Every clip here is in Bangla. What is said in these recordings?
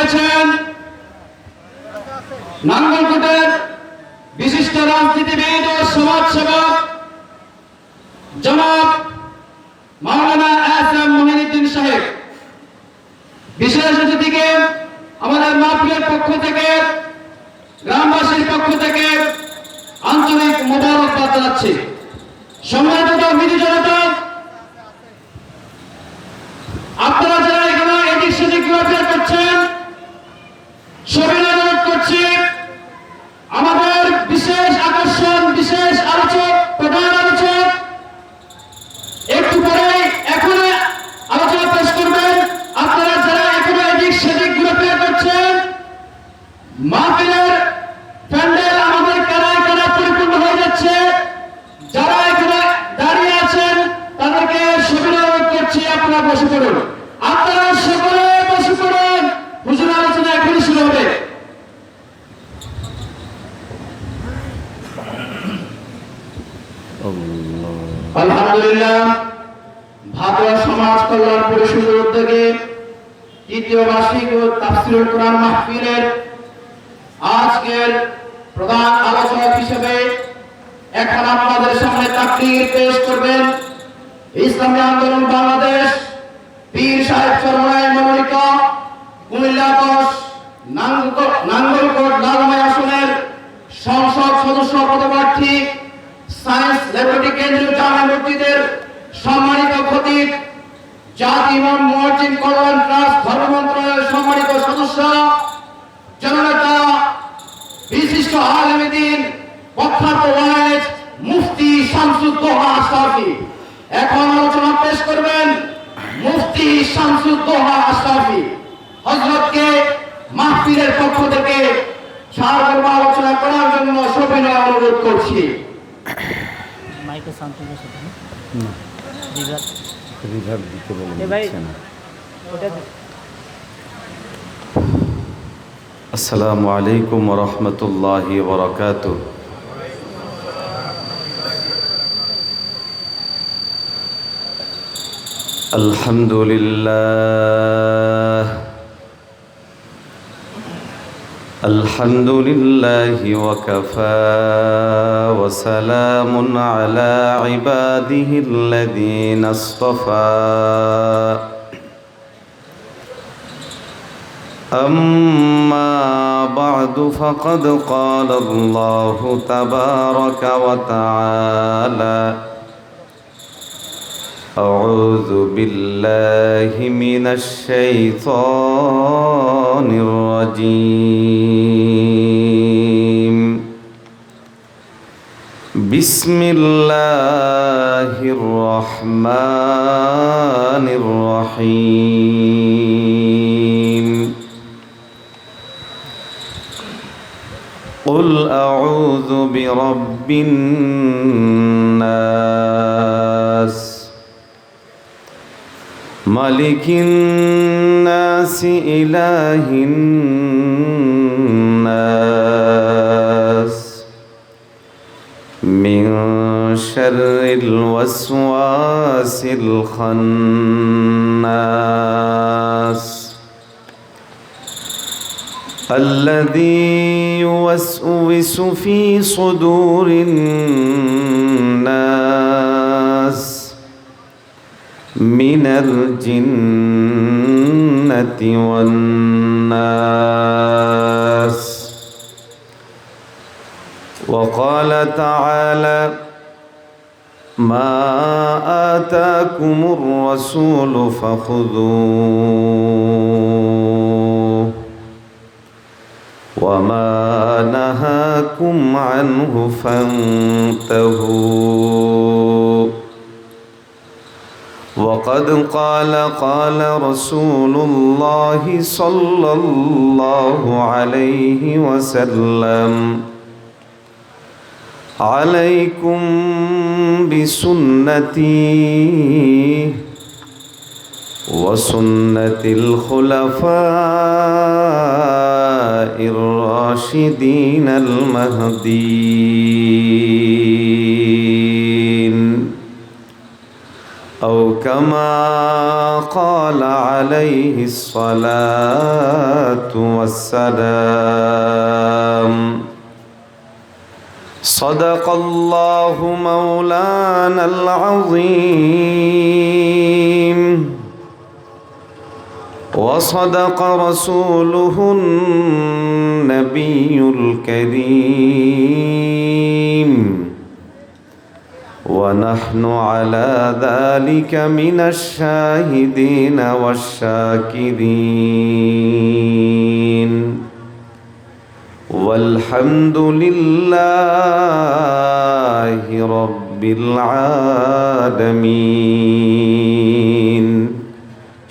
দিয়েছেন নাঙ্গলকোটের বিশিষ্ট রাজনীতিবিদ ও সমাজসেবক জনাব মাওলানা এহসান মহিউদ্দিন সাহেব। বিশেষ অতিথিকে আমাদের মাহফিলের পক্ষ থেকে, গ্রামবাসীর পক্ষ থেকে আন্তরিক মোবারকবাদ জানাচ্ছি। সম্মানিত মিলি জনতা, আপনারা যারা এখানে এদিক সেদিক ঘোরাফেরা করছেন, সবিনয় অনুরোধ করছি আমাদের বিশেষ আকর্ষণ, বিশেষ আলোচক, প্রধান আলোচক একটু পরে এখনো আলোচনা পেশ করবেন। আপনারা যারা এখনো এদিক সেদিক ঘোরাফেরা করছেন, মাহফিলের প্যান্ডেল আমাদের কারায় কারা পরিপূর্ণ হয়ে যাচ্ছে। যারা এখানে দাঁড়িয়ে আছেন তাদেরকে সবিনয় অনুরোধ করছি আপনারা বসে পড়ুন। আপনারা সকলে বসে পড়ুন, হুজুর আলোচনা এখনই শুরু হবে। আলহামদুলিল্লাহ, ভাদুয়া সমাজ কল্যাণ পরিষদের উদ্যোগে তৃতীয় বার্ষিক তাফসীরুল কোরআন মাহফিলের আজকের প্রধান আলোচক হিসেবে এখন আপনাদের সামনে তাকরীর পেশ করবেন ইসলামী আন্দোলন বাংলাদেশ পীর সাহেব চরমনায় মনোনীত কুমিল্লা 10 নাঙ্গলকোট লালমাই আসনের সংসদ সদস্য পদপ্রার্থী সায়েন্স ল্যাবরেটরি কেন্দ্রীয় জামে মসজিদের সম্মানিত খতিব, জাতি ইমাম মুয়াজ্জিন কল্যাণ ট্রাস্ট ধর্ম মন্ত্রণালয়ের সম্মানিত সদস্য, জননেতা, বিশিষ্ট আলেমে দ্বীন, প্রখ্যাত ওয়াইজ মুফতি শামসুদ্দোহা আশরাফী। এখন আলোচনা পেশ করবেন মুফতি শামসুদ্দোহা আশরাফী। হযরতকে মাহফিলের পক্ষ থেকে সার্বজনীন আলোচনা করার জন্য সবিনয় অনুরোধ করছি। মাইকে সামনে সাথে রিভাব দিতে বলেছেন। আসসালামু আলাইকুম ওয়া রাহমাতুল্লাহি ওয়া বারাকাতুহু। আলহামদুলিল্লাহ আলহামদুলিল্লাহি ওয়া কাফা ওয়া সালামুন আলা ইবাদিহিল্লাযীনা ইসতাফা। أما بعد فقد قال الله تبارك وتعالى: أعوذ بالله من الشيطان الرجيم. بسم الله الرحمن الرحيم. قل أعوذ برب الناس ملك الناس إله الناس من شر الوسواس الخناس الذي يوسوس في صدور الناس من الجنة والناس. وقال تعالى: ما آتاكم الرسول فخذوه وما نهاكم عنه فانتهوا. وقد قال رسول الله صلى الله عليه وسلم: عليكم بسنتي وسنة الخلفاء الراشدين المهديين. أو كما قال عليه الصلاة والسلام صدق الله مولانا العظيم وصدق رسوله النبي الكريم ونحن على ذلك من الشاهدين والشاكرين والحمد لله رب العالمين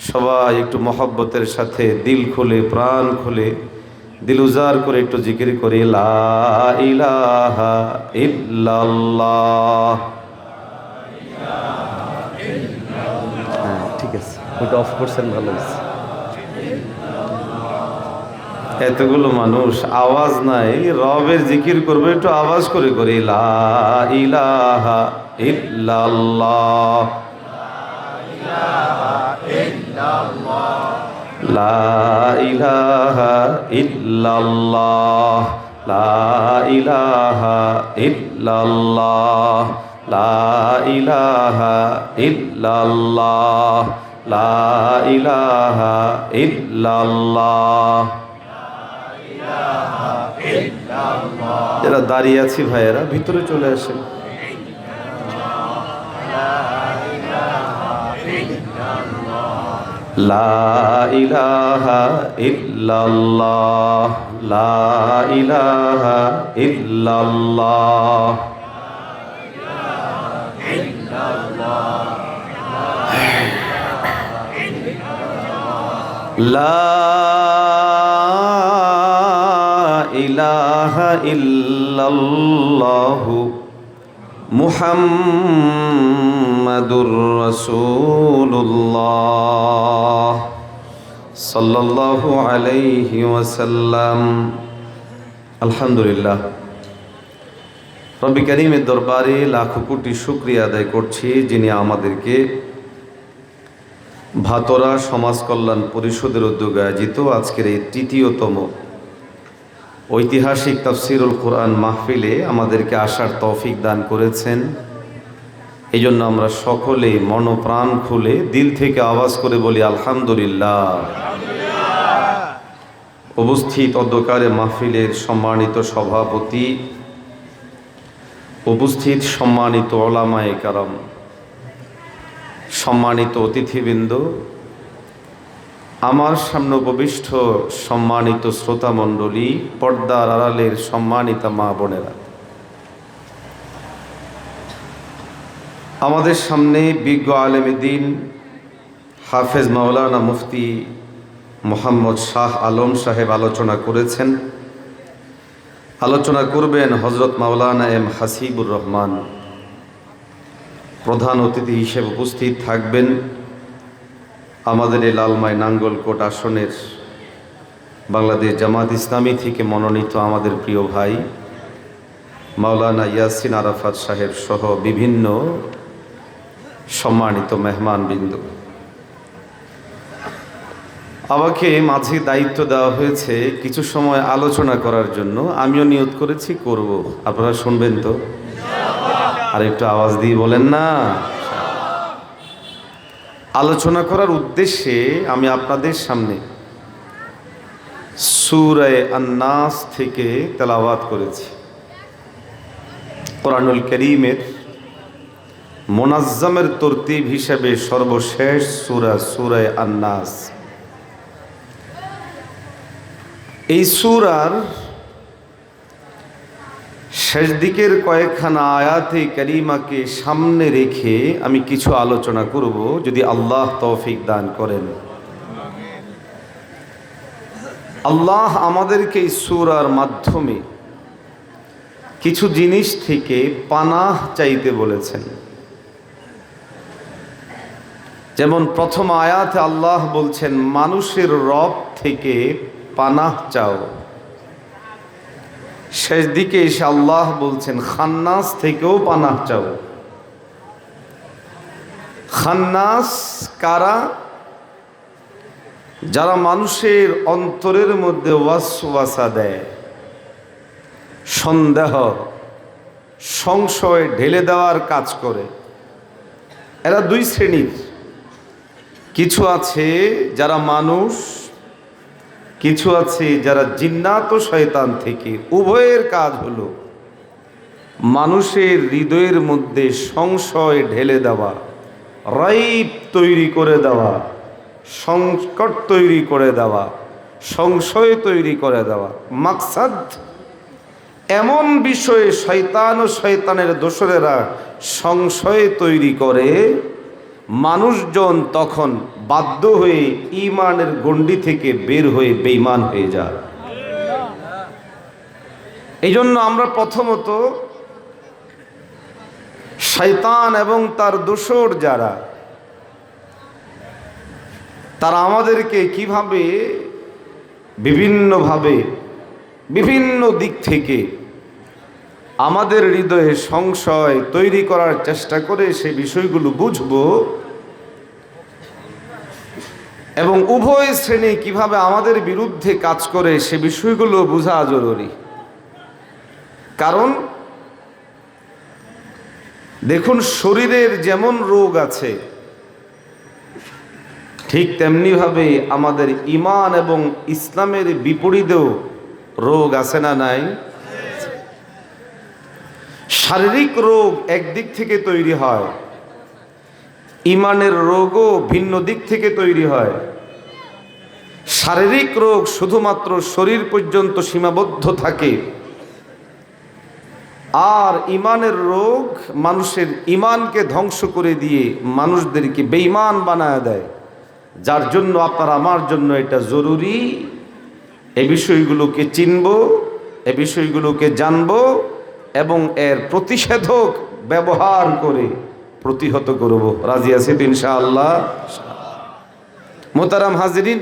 সবাই একটু মহব্বতের সাথে দিল খুলে প্রাণ খুলে দিল উজাড় করে একটু জিকির করি লা ইলাহা ইল্লাল্লাহ। ঠিক আছে, ওটা অফ করছেন, ভালো হয়েছে। এতগুলো মানুষ আওয়াজ নাই, রবের জিকির করবে একটু আওয়াজ করে করি লা ইলাহা ইল্লাল্লাহ লা ইলাহা ইল্লাল্লাহ লা ইলাহা ইল্লাল্লাহ লা ইলাহা ইল্লাল্লাহ লা ইলাহা ইল্লাল্লাহ। যারা দাঁড়িয়ে আছি ভাইয়েরা ভিতরে চলে আসেন। লা ইলাহা ইল্লাল্লাহ লা ইলাহা ইল্লাল্লাহ। লা ইলাহা ইল্লাল্লাহু মুহাম্মাদুর রাসূলুল্লাহ সাল্লাল্লাহু আলাইহি ওয়াসাল্লাম। আলহামদুলিল্লাহ, রব্বি কারীমের দরবারে লাখো কোটি শুকরিয়া আদায় করছি, যিনি আমাদেরকে ভাতরা সমাজ কল্যাণ পরিষদের উদ্যোগে আয়োজিত আজকের এই তৃতীয়তম ঐতিহাসিক তাফসিরুল কোরআন মাহফিলে আমাদেরকে আসার তৌফিক দান করেছেন। এই জন্য আমরা সকলে মনপ্রাণ খুলে দিল থেকে আওয়াজ করে বলি আলহামদুলিল্লাহ। উপস্থিত অধ্যকারে মাহফিলের সম্মানিত সভাপতি, উপস্থিত সম্মানিত ওলামায়ে কেরাম, সম্মানিত অতিথিবৃন্দ, আমার সামনে উপবিষ্ট সম্মানিত শ্রোতা মণ্ডলী, পর্দার আড়ালের সম্মানিতা মা বোনেরা, আমাদের সামনে বিজ্ঞ আলেম দ্বীন হাফেজ মাওলানা মুফতি মোহাম্মদ শাহ আলম সাহেব আলোচনা করেছেন। আলোচনা করবেন হযরত মাওলানা এম হাসিবুর রহমান। প্রধান অতিথি হিসেবে উপস্থিত থাকবেন আমাদের এই লালমাই নাঙ্গলকোট আসনের বাংলাদেশ জামাত ইসলামী থেকে মনোনীত আমাদের প্রিয় ভাই মাওলানা ইয়াসিন আরাফাত সাহেব সহ বিভিন্ন সম্মানিত মেহমানবৃন্দ। আমাকে মাঝে দায়িত্ব দেওয়া হয়েছে কিছু সময় আলোচনা করার জন্য, আমিও নিয়ত করেছি করব। আপনারা শুনবেন তো? আর একটু আওয়াজ দিয়ে বলেন না। আলোচনা করার উদ্দেশ্যে আমি আপনাদের সামনে সূরা আন-নাস থেকে তেলাওয়াত করেছি। কোরআনুল কারীমের মুনাজ্জামের তরতিব হিসেবে সর্বশেষ সূরা আন-নাস। এই সূরার শেষ দিকের কয়েকখানা আয়াতে কারিমাকে সামনে রেখে আমি কিছু আলোচনা করব, যদি আল্লাহ তৌফিক দান করেন। আল্লাহ আমাদেরকে এই সূরার মাধ্যমে কিছু জিনিস থেকে পানাহ চাইতে বলেছেন। যেমন প্রথম আয়াতে আল্লাহ বলছেন মানুষের রব থেকে পানাহ চাও। শেষ দিকে এসে আল্লাহ বলছেন খান্নাস থেকেও পানাহ চাও। খান্নাস কারা? যারা মানুষের অন্তরের মধ্যে ওয়াসওয়াসা দেয়, সন্দেহ সংশয় ঢেলে দেওয়ার কাজ করে। এরা দুই শ্রেণীর। কিছু আছে যারা মানুষ, কিছু আছে যারা জিন্নাত ও শয়তান থেকে। উভয়ের কাজ হলো মানুষের হৃদয়ের মধ্যে সংশয় ঢেলে দেওয়া, রাইব তৈরি করে দেওয়া, সংকট তৈরি করে দেওয়া, সংশয় তৈরি করে দেওয়া। মাকসাদ এমন বিষয়ে শয়তান ও শয়তানের দোসরেরা সংশয় তৈরি করে, মানুষজন তখন বাধ্য হয়ে ঈমানের গণ্ডি থেকে বের হয়ে বেঈমান হয়ে যায়। এই জন্য আমরা প্রথমত শয়তান এবং তার দোসর যারা, তারা আমাদেরকে কিভাবে বিভিন্নভাবে বিভিন্ন দিক থেকে আমাদের হৃদয়ে সংশয় তৈরি করার চেষ্টা করে, সেই বিষয়গুলো বুঝব। এবং উভয় শ্রেণী কিভাবে আমাদের বিরুদ্ধে কাজ করে সে বিষয়গুলো বোঝা জরুরি। কারণ দেখুন, শরীরের যেমন রোগ আছে, ঠিক তেমনিভাবে আমাদের ঈমান এবং ইসলামের বিপরীতেও রোগ আছে না নাই? শারীরিক রোগ একদিক থেকে তৈরি হয়, ঈমানের রোগও ভিন্ন দিক থেকে তৈরি হয়। শারীরিক রোগ শুধুমাত্র শরীর পর্যন্ত সীমাবদ্ধ থাকে, আর ঈমানের রোগ মানুষের ঈমানকে ধ্বংস করে দিয়ে মানুষদেরকে বেঈমান বানায় দেয়। যার জন্য আপনার আমার জন্য এটা জরুরি, এই বিষয়গুলোকে চিনব, এই বিষয়গুলোকে জানব এবং এর প্রতিষেধক ব্যবহার করে প্রতিহত করব। রাজি আছি তো ইনশাআল্লাহ? মোহতারাম হাজিরিন,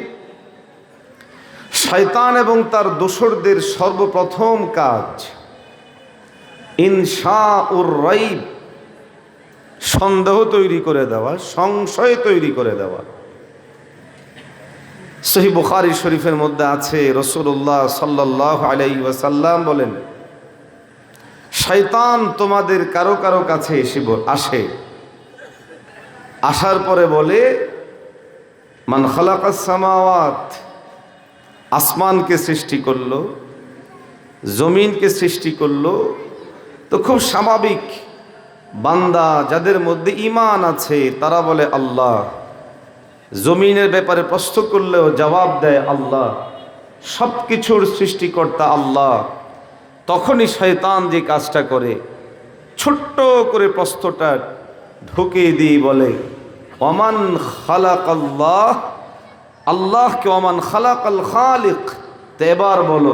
শয়তান এবং তার দোসরদের সর্বপ্রথম কাজ ইনশাউর রাইব, সন্দেহ তৈরি করে দেওয়া, সংশয় তৈরি করে দেওয়া। সহিহ বুখারী শরীফের মধ্যে আছে, রাসূলুল্লাহ সাল্লাল্লাহু আলাইহি ওয়াসাল্লাম বলেন, শয়তান তোমাদের কারো কারো কাছে আসে, আসার পরে বলে, মান খালাকাস সামাওয়াত, আসমানকে সৃষ্টি করলো, জমিনকে সৃষ্টি করলো। তো খুব স্বাভাবিক, বান্দা যাদের মধ্যে ঈমান আছে তারা বলে আল্লাহ। জমিনের ব্যাপারে প্রশ্ন করলেও জবাব দেয় আল্লাহ, সব কিছুর সৃষ্টিকর্তা আল্লাহ। তখনই শয়তান যে কাজটা করে, ছোট্ট করে প্রশ্নটা ঢুকিয়ে দিয়ে বলে, ওমান খালাকাল্লাহ, আল্লাহকে ওমান খালাকাল খালিক। তো এবার বলো,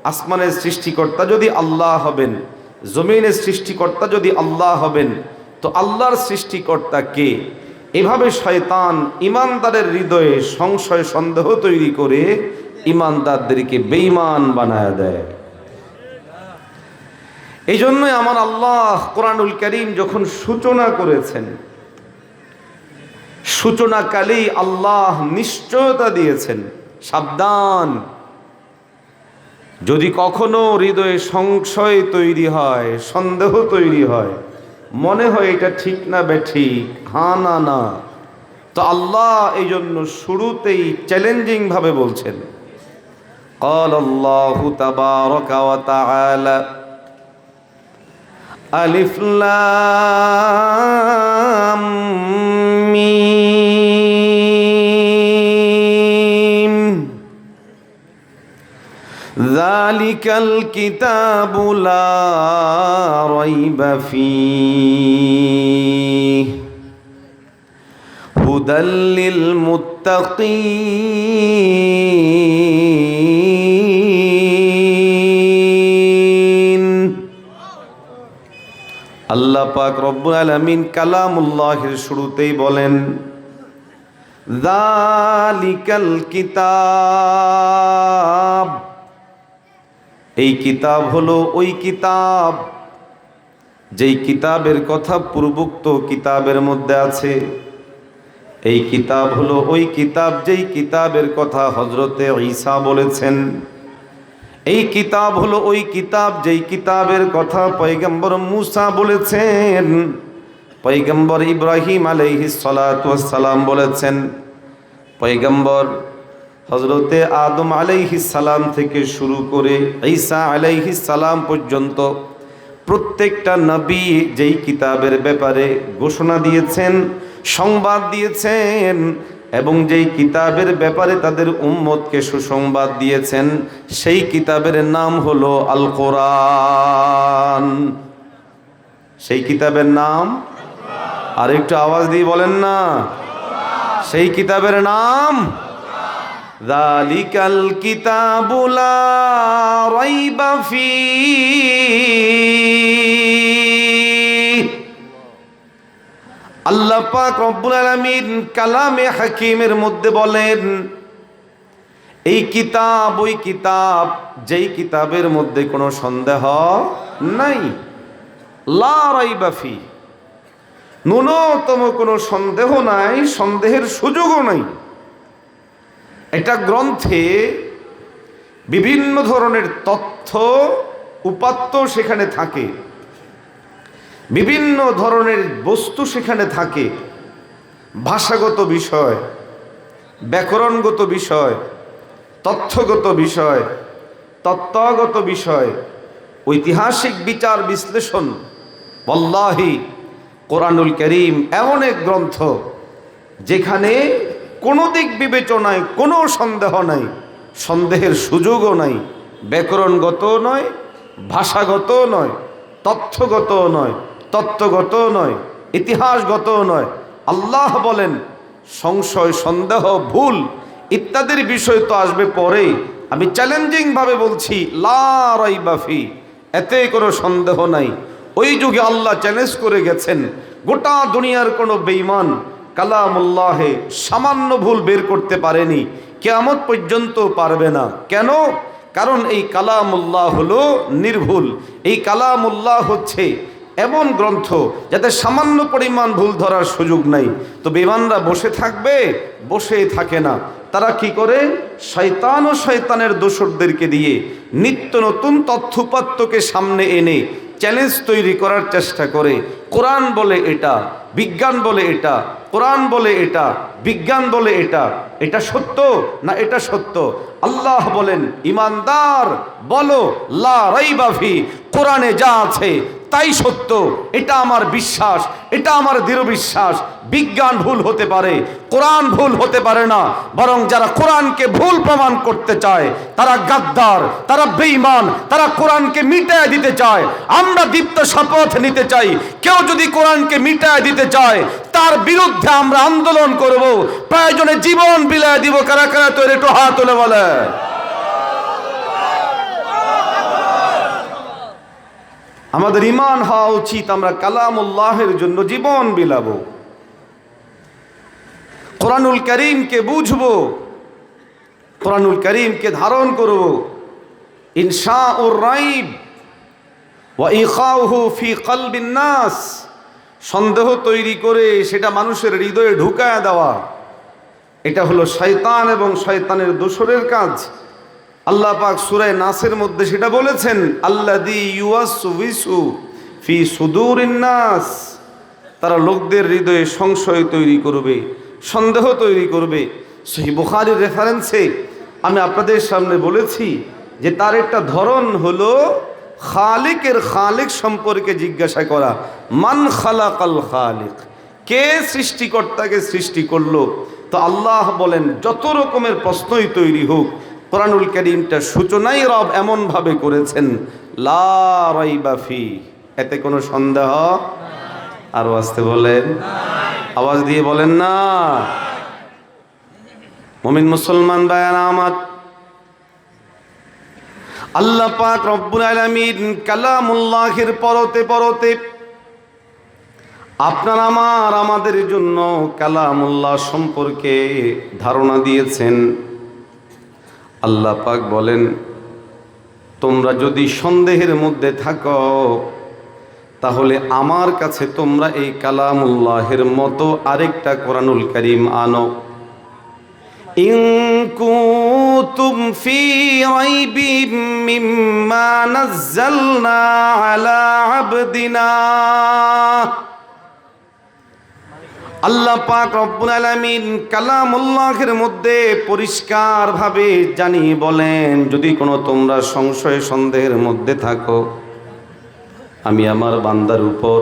আসমানের সৃষ্টিকর্তা যদি আল্লাহ হবেন, জমিনের সৃষ্টিকর্তা যদি আল্লাহ হবেন, তো আল্লাহর সৃষ্টিকর্তা কে? এভাবে শয়তান ঈমানদারের হৃদয়ে সংশয় সন্দেহ তৈরি করে ঈমানদারদেরকে বেঈমান বানায় দেয়। এই জন্যই আমার আল্লাহ কোরআনুল কারীম যখন সূচনা করেছেন, সূচনাকালেই আল্লাহ নিশ্চয়তা দিয়েছেন, সাবধান, যদি কখনো হৃদয়ে সংশয় তৈরি হয়, সন্দেহ তৈরি হয়, মনে হয় এটা ঠিক না বেঠিক, হ্যাঁ না না, তো আল্লাহ এই জন্য শুরুতেই চ্যালেঞ্জিং ভাবে বলছেন, قال الله تبارك وتعالى ألف لام ميم ذلك الكتاب لا ريب فيه هدى للمتقين। আল্লাহ পাক রব্বুল আলামিন কালামুল্লাহের শুরুতেই বলেন, যালিকাল কিতাব, এই কিতাব হলো ওই কিতাব যেই কিতাবের কথা পূর্বোক্ত কিতাবের মধ্যে আছে। এই কিতাব হলো ওই কিতাব যেই কিতাবের কথা হযরতে ঈসা বলেছেন। এই কিতাব হলো ওই কিতাব যেই কিতাবের কথা পয়গম্বর মূসা বলেছেন, পয়গম্বর ইব্রাহিম আলাইহিস সালাতু ওয়াস সালাম বলেছেন, পয়গম্বর হযরতে আদম আলাইহিস সালাম থেকে শুরু করে ঈসা আলাইহিস সালাম পর্যন্ত প্রত্যেকটা নবী যেই কিতাবের ব্যাপারে ঘোষণা দিয়েছেন, সংবাদ দিয়েছেন এবং যেই কিতাবের ব্যাপারে তাদের উম্মতকে সুসংবাদ দিয়েছেন, সেই কিতাবের নাম হলো আল কোরআন। সেই কিতাবের নাম আর একটু আওয়াজ দিয়ে বলেন না, সেই কিতাবের নাম যালিকাল কিতাবু লা রাইবা ফীহি। আল্লাহ পাক রব্বুল আলামিন কালামে হাকিমের মধ্যে বলেন, এই কিতাব ওই কিতাব যেই কিতাবের মধ্যে কোনো সন্দেহ নাই, লা রাইবা ফি, ন্যূনতম কোনো সন্দেহ নাই, সন্দেহের সুযোগও নাই। এটা গ্রন্থে বিভিন্ন ধরনের তথ্য উপাত্ত সেখানে থাকে, বিভিন্ন ধরনের বস্তু সেখানে থাকে, ভাষাগত বিষয়, ব্যাকরণগত বিষয়, তথ্যগত বিষয়, তত্ত্বগত বিষয়, ঐতিহাসিক বিচার বিশ্লেষণ। ওয়াল্লাহি কোরআনুল কারীম এমন এক গ্রন্থ যেখানে কোনো দিক বিবেচনায় কোনো সন্দেহ নাই, সন্দেহের সুযোগও নাই, ব্যাকরণগত নয়, ভাষাগত নয়, তথ্যগত নয়, তত্ত্বগত নয়, ইতিহাসগত নয়। আল্লাহ বলেন সংশয়, সন্দেহ, ভুল ইত্যাদির বিষয় তো আসবে পরে। আমি চ্যালেঞ্জিং ভাবে বলছি, লা রাইবা ফি, এতে কোনো সন্দেহ নাই। ওই যুগে আল্লাহ চ্যালেঞ্জ করে গেছেন, গোটা দুনিয়ার কোনো বেঈমান কালামুল্লাহে সামান্য ভুল বের করতে পারেনি, কিয়ামত পর্যন্ত পারবে না। কেন? কারণ এই কালামুল্লাহ হলো নির্ভুল। এই কালামুল্লাহ হচ্ছে এমন গ্রন্থ যাতে সামান্য পরিমাণ ভুল ধরার সুযোগ নাই। তো বেঈমানরা বসে থাকবে? বসে থাকে না। তারা কি করে? শয়তান ও শয়তানের দোসরদেরকে দিয়ে নিত্য নতুন তথ্যোপাত্তকে সামনে এনে চ্যালেঞ্জ তৈরি করার চেষ্টা করে। কোরআন বলে এটা, বিজ্ঞান বলে এটা, কোরআন বলে এটা, বিজ্ঞান বলে এটা, এটা সত্য না এটা সত্য? আল্লাহ বলেন, ইমানদার বলো লা রাইবা ফি, কোরআনে যা আছে তাই সত্য, এটা আমার বিশ্বাস, এটা আমার দৃঢ় বিশ্বাস। বিজ্ঞান ভুল হতে পারে, কোরআন ভুল হতে পারে না। বরং যারা কোরআনকে ভুল প্রমাণ করতে চায় তারা গাদ্দার, তারা বেঈমান, তারা কোরআনকে মিটায় দিতে চায়। আমরা দীপ্ত শপথ নিতে চাই, কেউ যদি কোরআনকে মিটায় দিতে চায় তার বিরুদ্ধে আমরা আন্দোলন করব, প্রয়োজনে জীবন বিলায় দিব। কারা কারা তৈরি? একটু হাত তুলে বলে। আমাদের ঈমান হওয়া উচিত আমরা কালামুল্লাহের জন্য জীবন বিলাবো, কোরআনুল কারীমকে বুঝবো, কোরআনুল কারীমকে ধারণ করব। ইনশাউর রাইব ওয়া ইখাউহু ফি কলবিন নাস, সন্দেহ তৈরি করে সেটা মানুষের হৃদয়ে ঢুকায় দেওয়া, এটা হলো শয়তান এবং শয়তানের দোসরের কাজ। আল্লাহ পাক সূরা নাসের মধ্যে সেটা বলেছেন, আল্লাযী ইউওয়াসউইসু ফি সুদুরিন নাস, তারা লোকদের হৃদয়ে সংশয় তৈরি করবে, সন্দেহ তৈরি করবে। সহিহ বুখারীর রেফারেন্সে আমি আপনাদের সামনে বলেছি যে তার একটা ধরন হলো খালিকের খালিক সম্পর্কে জিজ্ঞাসা করা। মান খালাকাল খালিক, কে সৃষ্টিকর্তাকে সৃষ্টি করলো? তো আল্লাহ বলেন যত রকমের প্রশ্নই তৈরি হোক, কোরআনুল কারীমটা সূচনাই রব এমনভাবে করেছেন লা রাইবা ফি, এতে কোনো সন্দেহ। আরো আসতে বলেন, আওয়াজ দিয়ে বলেন না। মুমিন মুসলমান ভাইয়ের আমার, আল্লাহ পাক রব্বুল আলামিন কালামুল্লাহের পরতে পরতে আপনার আমাদের জন্য কালামুল্লাহ সম্পর্কে ধারণা দিয়েছেন। আল্লাহ পাক বলেন, তোমরা যদি সন্দেহের মধ্যে থাকো তাহলে আমার কাছে তোমরা এই কালামুল্লাহের মতো আরেকটা কোরআনুল কারীম আনো। ইন কুনতুম ফি রাইবিম মিম্মা নাযালনা আলা আবদিনা। আল্লাহ পাক রব্বুল আলামিন কালামুল্লাহের মধ্যে পরিষ্কারভাবে জানিয়ে বলেন, যদি কোনো তোমরা সংশয় সন্দেহের মধ্যে থাকো, আমি আমার বান্দার উপর,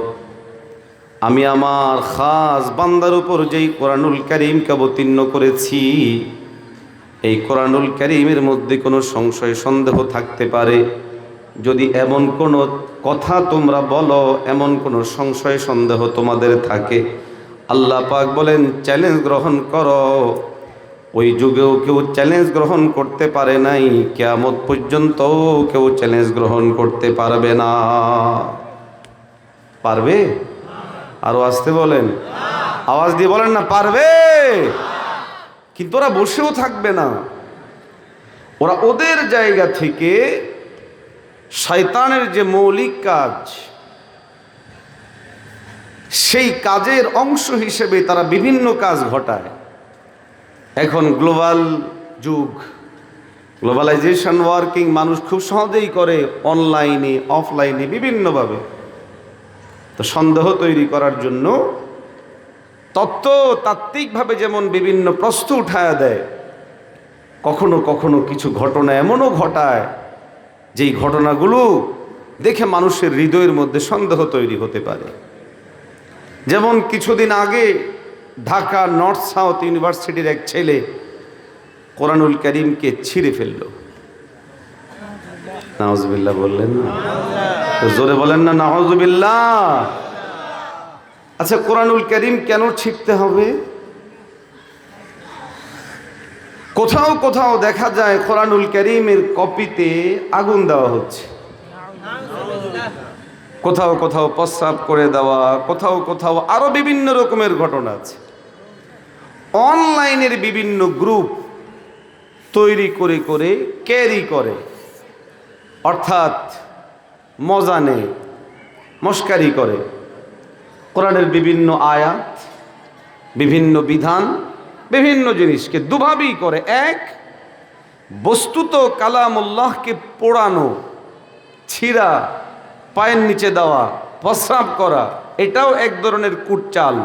আমি আমার খাস বান্দার উপর যেই কোরআনুল কারীমকে অবতীর্ণ করেছি, এই কোরআনুল কারীমের মধ্যে কোনো সংশয় সন্দেহ থাকতে পারে, যদি এমন কোনো কথা তোমরা বলো, এমন কোনো সংশয় সন্দেহ তোমাদের থাকে, আল্লাহ পাক বলেন চ্যালেঞ্জ গ্রহণ করো। ওই যুগেও কেউ চ্যালেঞ্জ গ্রহণ করতে পারে নাই, কিয়ামত পর্যন্ত কেউ চ্যালেঞ্জ গ্রহণ করতে পারবে না। পারবে? আরো আসতে বলেন, আওয়াজ দিয়ে বলেন না পারবে। কিন্তু ওরা বসেও থাকবে না, ওরা ওদের জায়গা থেকে শয়তানের যে মৌলিক কাজ, সেই কাজের অংশ হিসেবে তারা বিভিন্ন কাজ ঘটায়। এখন গ্লোবাল যুগ, গ্লোবালাইজেশন ওয়ার্কিং মানুষ খুব সহজেই করে, অনলাইনে অফলাইনে বিভিন্নভাবে। তো সন্দেহ তৈরি করার জন্য তাত্ত্বিকভাবে যেমন বিভিন্ন প্রশ্ন উঠায়া দেয়, কখনো কখনো কিছু ঘটনা এমনও ঘটায় যেই ঘটনাগুলো দেখে মানুষের হৃদয়ের মধ্যে সন্দেহ তৈরি হতে পারে। যেমন কিছুদিন আগে ঢাকা নর্থ সাউথ ইউনিভার্সিটির এক ছেলে কোরআনুল কারীমকে ছিঁড়ে ফেলল। নাউজুবিল্লাহ বললেন না? তো জোরে বলেন না নাউজুবিল্লাহ। আচ্ছা, কোরআনুল কারীম কেন ছিঁড়তে হবে? কোথাও কোথাও দেখা যায় কোরআনুল কারীমের কপিতে আগুন দেওয়া হচ্ছে, কোথাও কোথাও প্রস্রাব করে দেওয়া, কোথাও কোথাও আরো বিভিন্ন রকমের ঘটনা আছে। অনলাইনের বিভিন্ন গ্রুপ তৈরি করে করে ক্যারি করে, অর্থাৎ মজা নেয়, মস্কারি করে। কোরআনের বিভিন্ন আয়াত, বিভিন্ন বিধান, বিভিন্ন জিনিসকে দুভাবেই করে। এক, বস্তুত কালামুল্লাহকে পোড়ানো, ছিঁড়া, পায়ের নিচে দেওয়া, প্রস্রাব করা, এটাও এক ধরনের কুটচাল।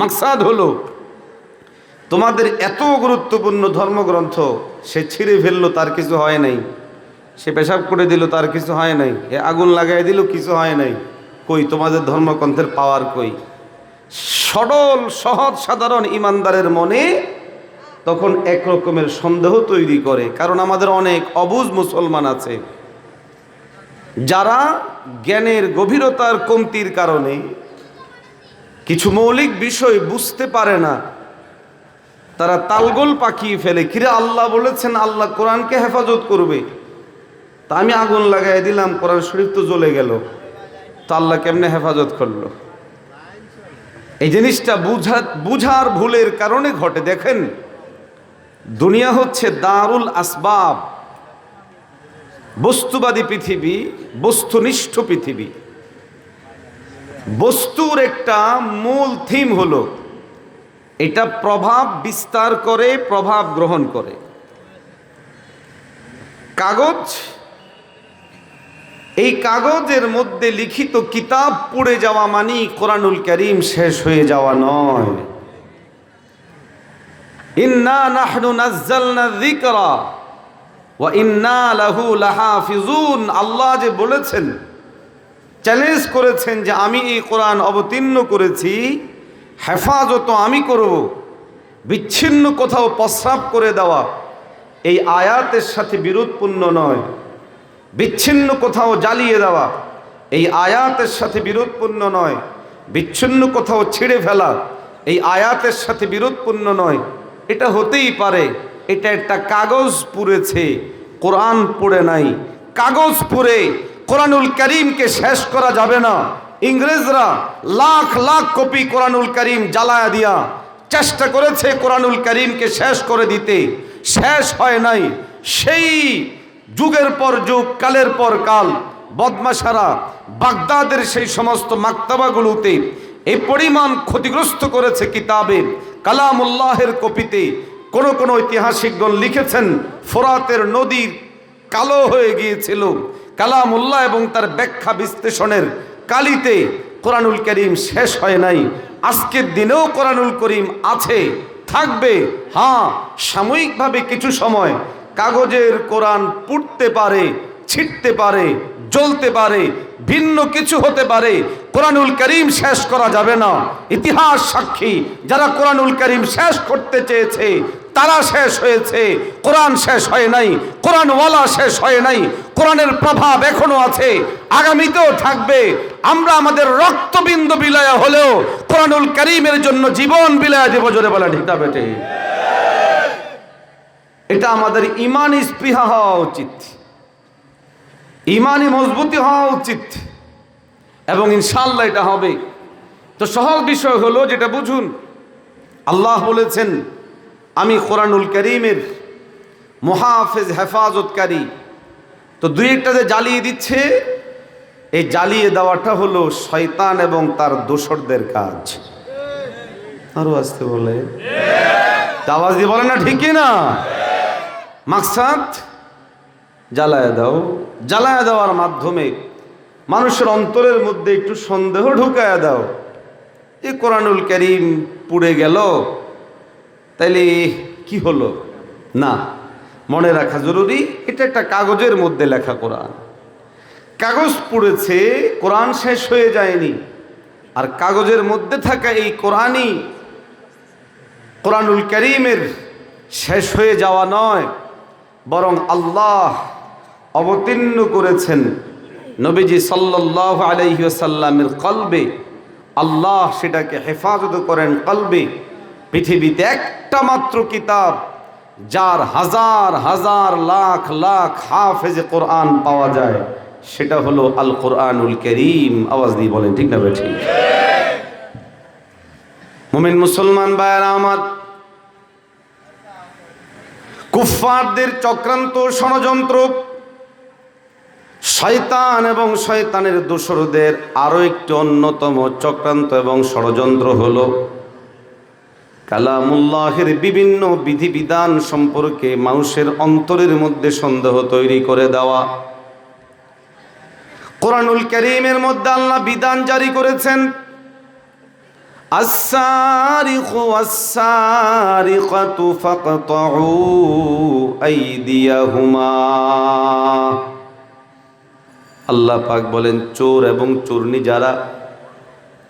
মাকসাদ হলো তোমাদের এত গুরুত্বপূর্ণ ধর্মগ্রন্থ সে ছিঁড়ে ফেললো, তার কিছু হয় নাই, সে পেশাব করে দিল, তার কিছু হয় নাই, এ আগুন লাগাই দিল, কিছু হয় নাই। কই তোমাদের ধর্মগ্রন্থের পাওয়ার কই? সরল সহজ সাধারণ ইমানদারের মনে তখন এক রকমের সন্দেহ তৈরি করে। কারণ আমাদের অনেক অবুঝ মুসলমান আছে যারা জ্ঞানের গভীরতার কমতির কারণে কিছু মৌলিক বিষয় বুঝতে পারে না, তারা তালগোল পাকিয়ে ফেলে। কিরে আল্লাহ বলেছেন আল্লাহ কোরআনকে হেফাজত করবে, তা আমি আগুন লাগাই দিলাম, কোরআন শরীফ তো জ্বলে গেল, তা আল্লাহ কেমনে হেফাজত করলো? এই জিনিসটা বুঝার ভুলের কারণে ঘটে। দেখেন, দুনিয়া হচ্ছে দারুল আসবাব, বস্তুবাদী পৃথিবী, বস্তুনিষ্ঠ পৃথিবী। বস্তুর একটা মূল থিম হলো এটা প্রভাব বিস্তার করে, প্রভাব গ্রহণ করে। কাগজ, এই কাগজের মধ্যে লিখিত কিতাব পড়ে যাওয়া মানে কোরআনুল কারীম শেষ হয়ে যাওয়া নয়। ইন্না নাহনু নাযালনা যিকরা ওয়া ইন্না লাহু লাহাফিজুন। আল্লাহ যে বলেছেন, চ্যালেঞ্জ করেছেন যে আমি এই কোরআন অবতীর্ণ করেছি, হেফাজত আমি করব। বিচ্ছিন্ন কোথাও প্রস্রাব করে দেওয়া এই আয়াতের সাথে বিরোধপূর্ণ নয়, বিচ্ছিন্ন কোথাও জ্বালিয়ে দেওয়া এই আয়াতের সাথে বিরোধপূর্ণ নয়, বিচ্ছিন্ন কোথাও ছিঁড়ে ফেলা এই আয়াতের সাথে বিরোধপূর্ণ নয়। এটা হতেই পারে এটা একটা কাগজ পুড়েছে, কোরআন পড়ে নাই। কাগজ পুড়ে কোরআনুল কারীমকে শেষ করা যাবে না। ইংরেজরা লাখ লাখ কপি কোরআনুল কারীম জ্বালায়া দিয়া চেষ্টা করেছে কোরআনুল কারীমকে শেষ করে দিতে, শেষ হয় নাই। সেই যুগের পর যুগ, কালের পর কাল বদমাশারা বাগদাদের সেই সমস্ত মাকতাবাগুলোতে এই পরিমাণ ক্ষতিগ্রস্ত করেছে কিতাবের কালামুল্লাহের কপিতে। কোন কোন ঐতিহাসিকগণ লিখেছেন ফোরাতের নদী কালো হয়ে গিয়েছিল কালামুল্লাহ এবং তার ব্যাখ্যা বিশ্লেষণের কালিতে। কোরআনুল কারীম শেষ হয় নাই, আজকের দিনেও কোরআনুল কারীম আছে, থাকবে। হ্যাঁ, সাময়িকভাবে কিছু সময় কাগজের কোরআন পুড়তে পারে, ছিটতে পারে, জ্বলতে পারে, ভিন্ন কিছু হতে পারে, কোরআনুল কারীম শেষ করা যাবে না। ইতিহাস সাক্ষী, যারা কোরআনুল কারীম শেষ করতে চেয়েছে তারা শেষ হয়েছে, কোরআন শেষ হয় নাই, কোরআনওয়ালা শেষ হয় নাই। কোরআনের প্রভাব এখনো আছে, আগামীতেও থাকবে। আমরা আমাদের রক্তবিন্দু বিলায়া হলেও কোরআনুল কারীমের জন্য জীবন বিলায়া দেব। জোরে বলা ঠিক না বেটে? এটা আমাদের ঈমানি স্পৃহা হওয়া উচিত, ঈমানি মজবুতি হওয়া উচিত, এবং ইনশাআল্লাহ এটা হবে। তো সহজ বিষয় হলো যেটা বুঝুন, আল্লাহ বলেছেন আমি কোরআনুল কারীমের মুহাফিজ, হেফাজতকারী। তো দুই একটা যে জ্বালিয়ে দিচ্ছে, এই জ্বালিয়ে দেওয়াটা হলো শয়তান এবং তার দোসরদের কাজ। আরো আসতে বলে, আওয়াজ দিয়ে বলে না, ঠিক না? মাকসাদ জ্বালায় দাও, জ্বালায় দেওয়ার মাধ্যমে মানুষের অন্তরের মধ্যে একটু সন্দেহ ঢুকায়া দাও। এই কোরআনুল কারীম পুড়ে গেল, তাইলে কি হলো? না, মনে রাখা জরুরি, এটা একটা কাগজের মধ্যে লেখা কোরআন। কাগজ পুড়েছে, কোরআন শেষ হয়ে যায়নি। আর কাগজের মধ্যে থাকা এই কোরআনই কোরআনুল কারীমের শেষ হয়ে যাওয়া নয়, বরং আল্লাহ অবতীর্ণ করেছেন নবীজি সাল্লাল্লাহু আলাইহি ওয়াসাল্লামের কলবে। আল্লাহ সেটাকে হেফাজত করেন কলবে। পৃথিবীতে একটা মাত্র কিতাব যার হাজার হাজার লাখ লাখ হাফেজে কোরআন পাওয়া যায়, সেটা হলো আল কোরআনুল কারীম। আওয়াজ দিয়ে বলেন ঠিক না বেঠিক? মুমিন মুসলমান ভাইয়েরা আমার, কুফফারদের চক্রান্ত, ষড়যন্ত্র, শয়তান এবং শয়তানের দোসরদের আরো একটি অন্যতম চক্রান্ত এবং ষড়যন্ত্র হলো কালামুল্লাহের বিভিন্ন বিধিবিধান সম্পর্কে মানুষের অন্তরের মধ্যে সন্দেহ তৈরি করে দেওয়া। কোরআনুল কারীমের মধ্যে আল্লাহ বিধান জারি করেছেন, আস-সারিকু ওয়াস-সারিকাতু ফাকতাউ আইদিয়াহুমা। আল্লাহ পাক বলেন, চোর এবং চোরনি যারা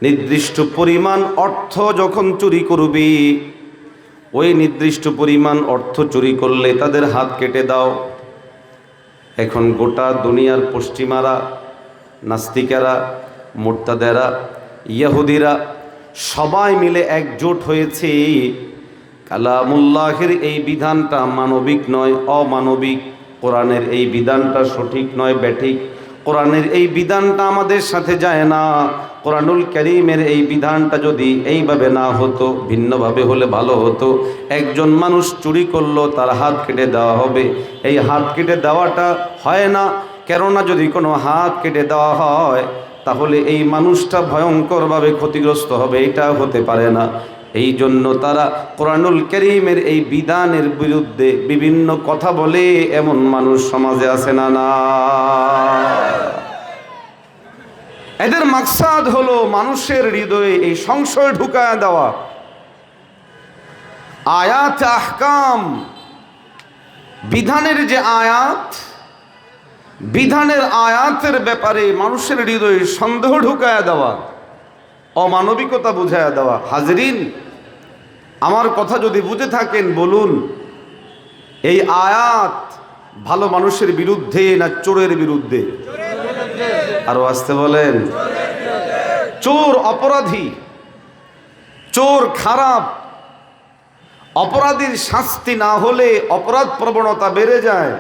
নির্দিষ্ট পরিমাণ অর্থ যখন চুরি করবে, ওই নির্দিষ্ট পরিমাণ অর্থ চুরি করলে তাদের হাত কেটে দাও। এখন গোটা দুনিয়ার পশ্চিমারা, নাস্তিকেরা, মুরতাদেরা, ইহুদিরা সবাই মিলে একজোট হয়েছে কালামুল্লাহের এই বিধানটা মানবিক নয়, অমানবিক। কোরআনের এই বিধানটা সঠিক নয়, ব্যাঠিক। কোরআনের এই বিধানটা আমাদের সাথে যায় না। কোরআনুল কারীমের এই বিধানটা যদি এইভাবে না হতো, ভিন্নভাবে হলে ভালো হতো। একজন মানুষ চুরি করলো, তার হাত কেটে দেওয়া হবে। এই হাত কেটে দেওয়াটা হয় না, কেননা যদি কোনো হাত কেটে দেওয়া হয় তাহলে এই মানুষটা ভয়ঙ্করভাবে ক্ষতিগ্রস্ত হবে, এটা হতে পারে না। এই জন্য তারা কোরআনুল কারীমের এই বিধানের বিরুদ্ধে বিভিন্ন কথা বলে, এমন মানুষ সমাজে আছে না? না, এদের মাকসাদ হলো মানুষের হৃদয়ে এই সংশয় ঢুকায়া দেওয়া। আয়াত আহকাম, বিধানের যে আয়াত, বিধানের আয়াতের ব্যাপারে মানুষের হৃদয়ে সন্দেহ ঢুকায়া দেওয়া, অমানবিকতা বুঝায়া দেওয়া। হাজরিন, আমার কথা যদি বুঝে থাকেন বলুন, এই আয়াত ভালো মানুষের বিরুদ্ধে না চোরের বিরুদ্ধে? আরো আসতে বলেন। চোর অপরাধী, চোর খারাপ। অপরাধীর শাস্তি না হলে অপরাধ প্রবণতা বেড়ে যায়।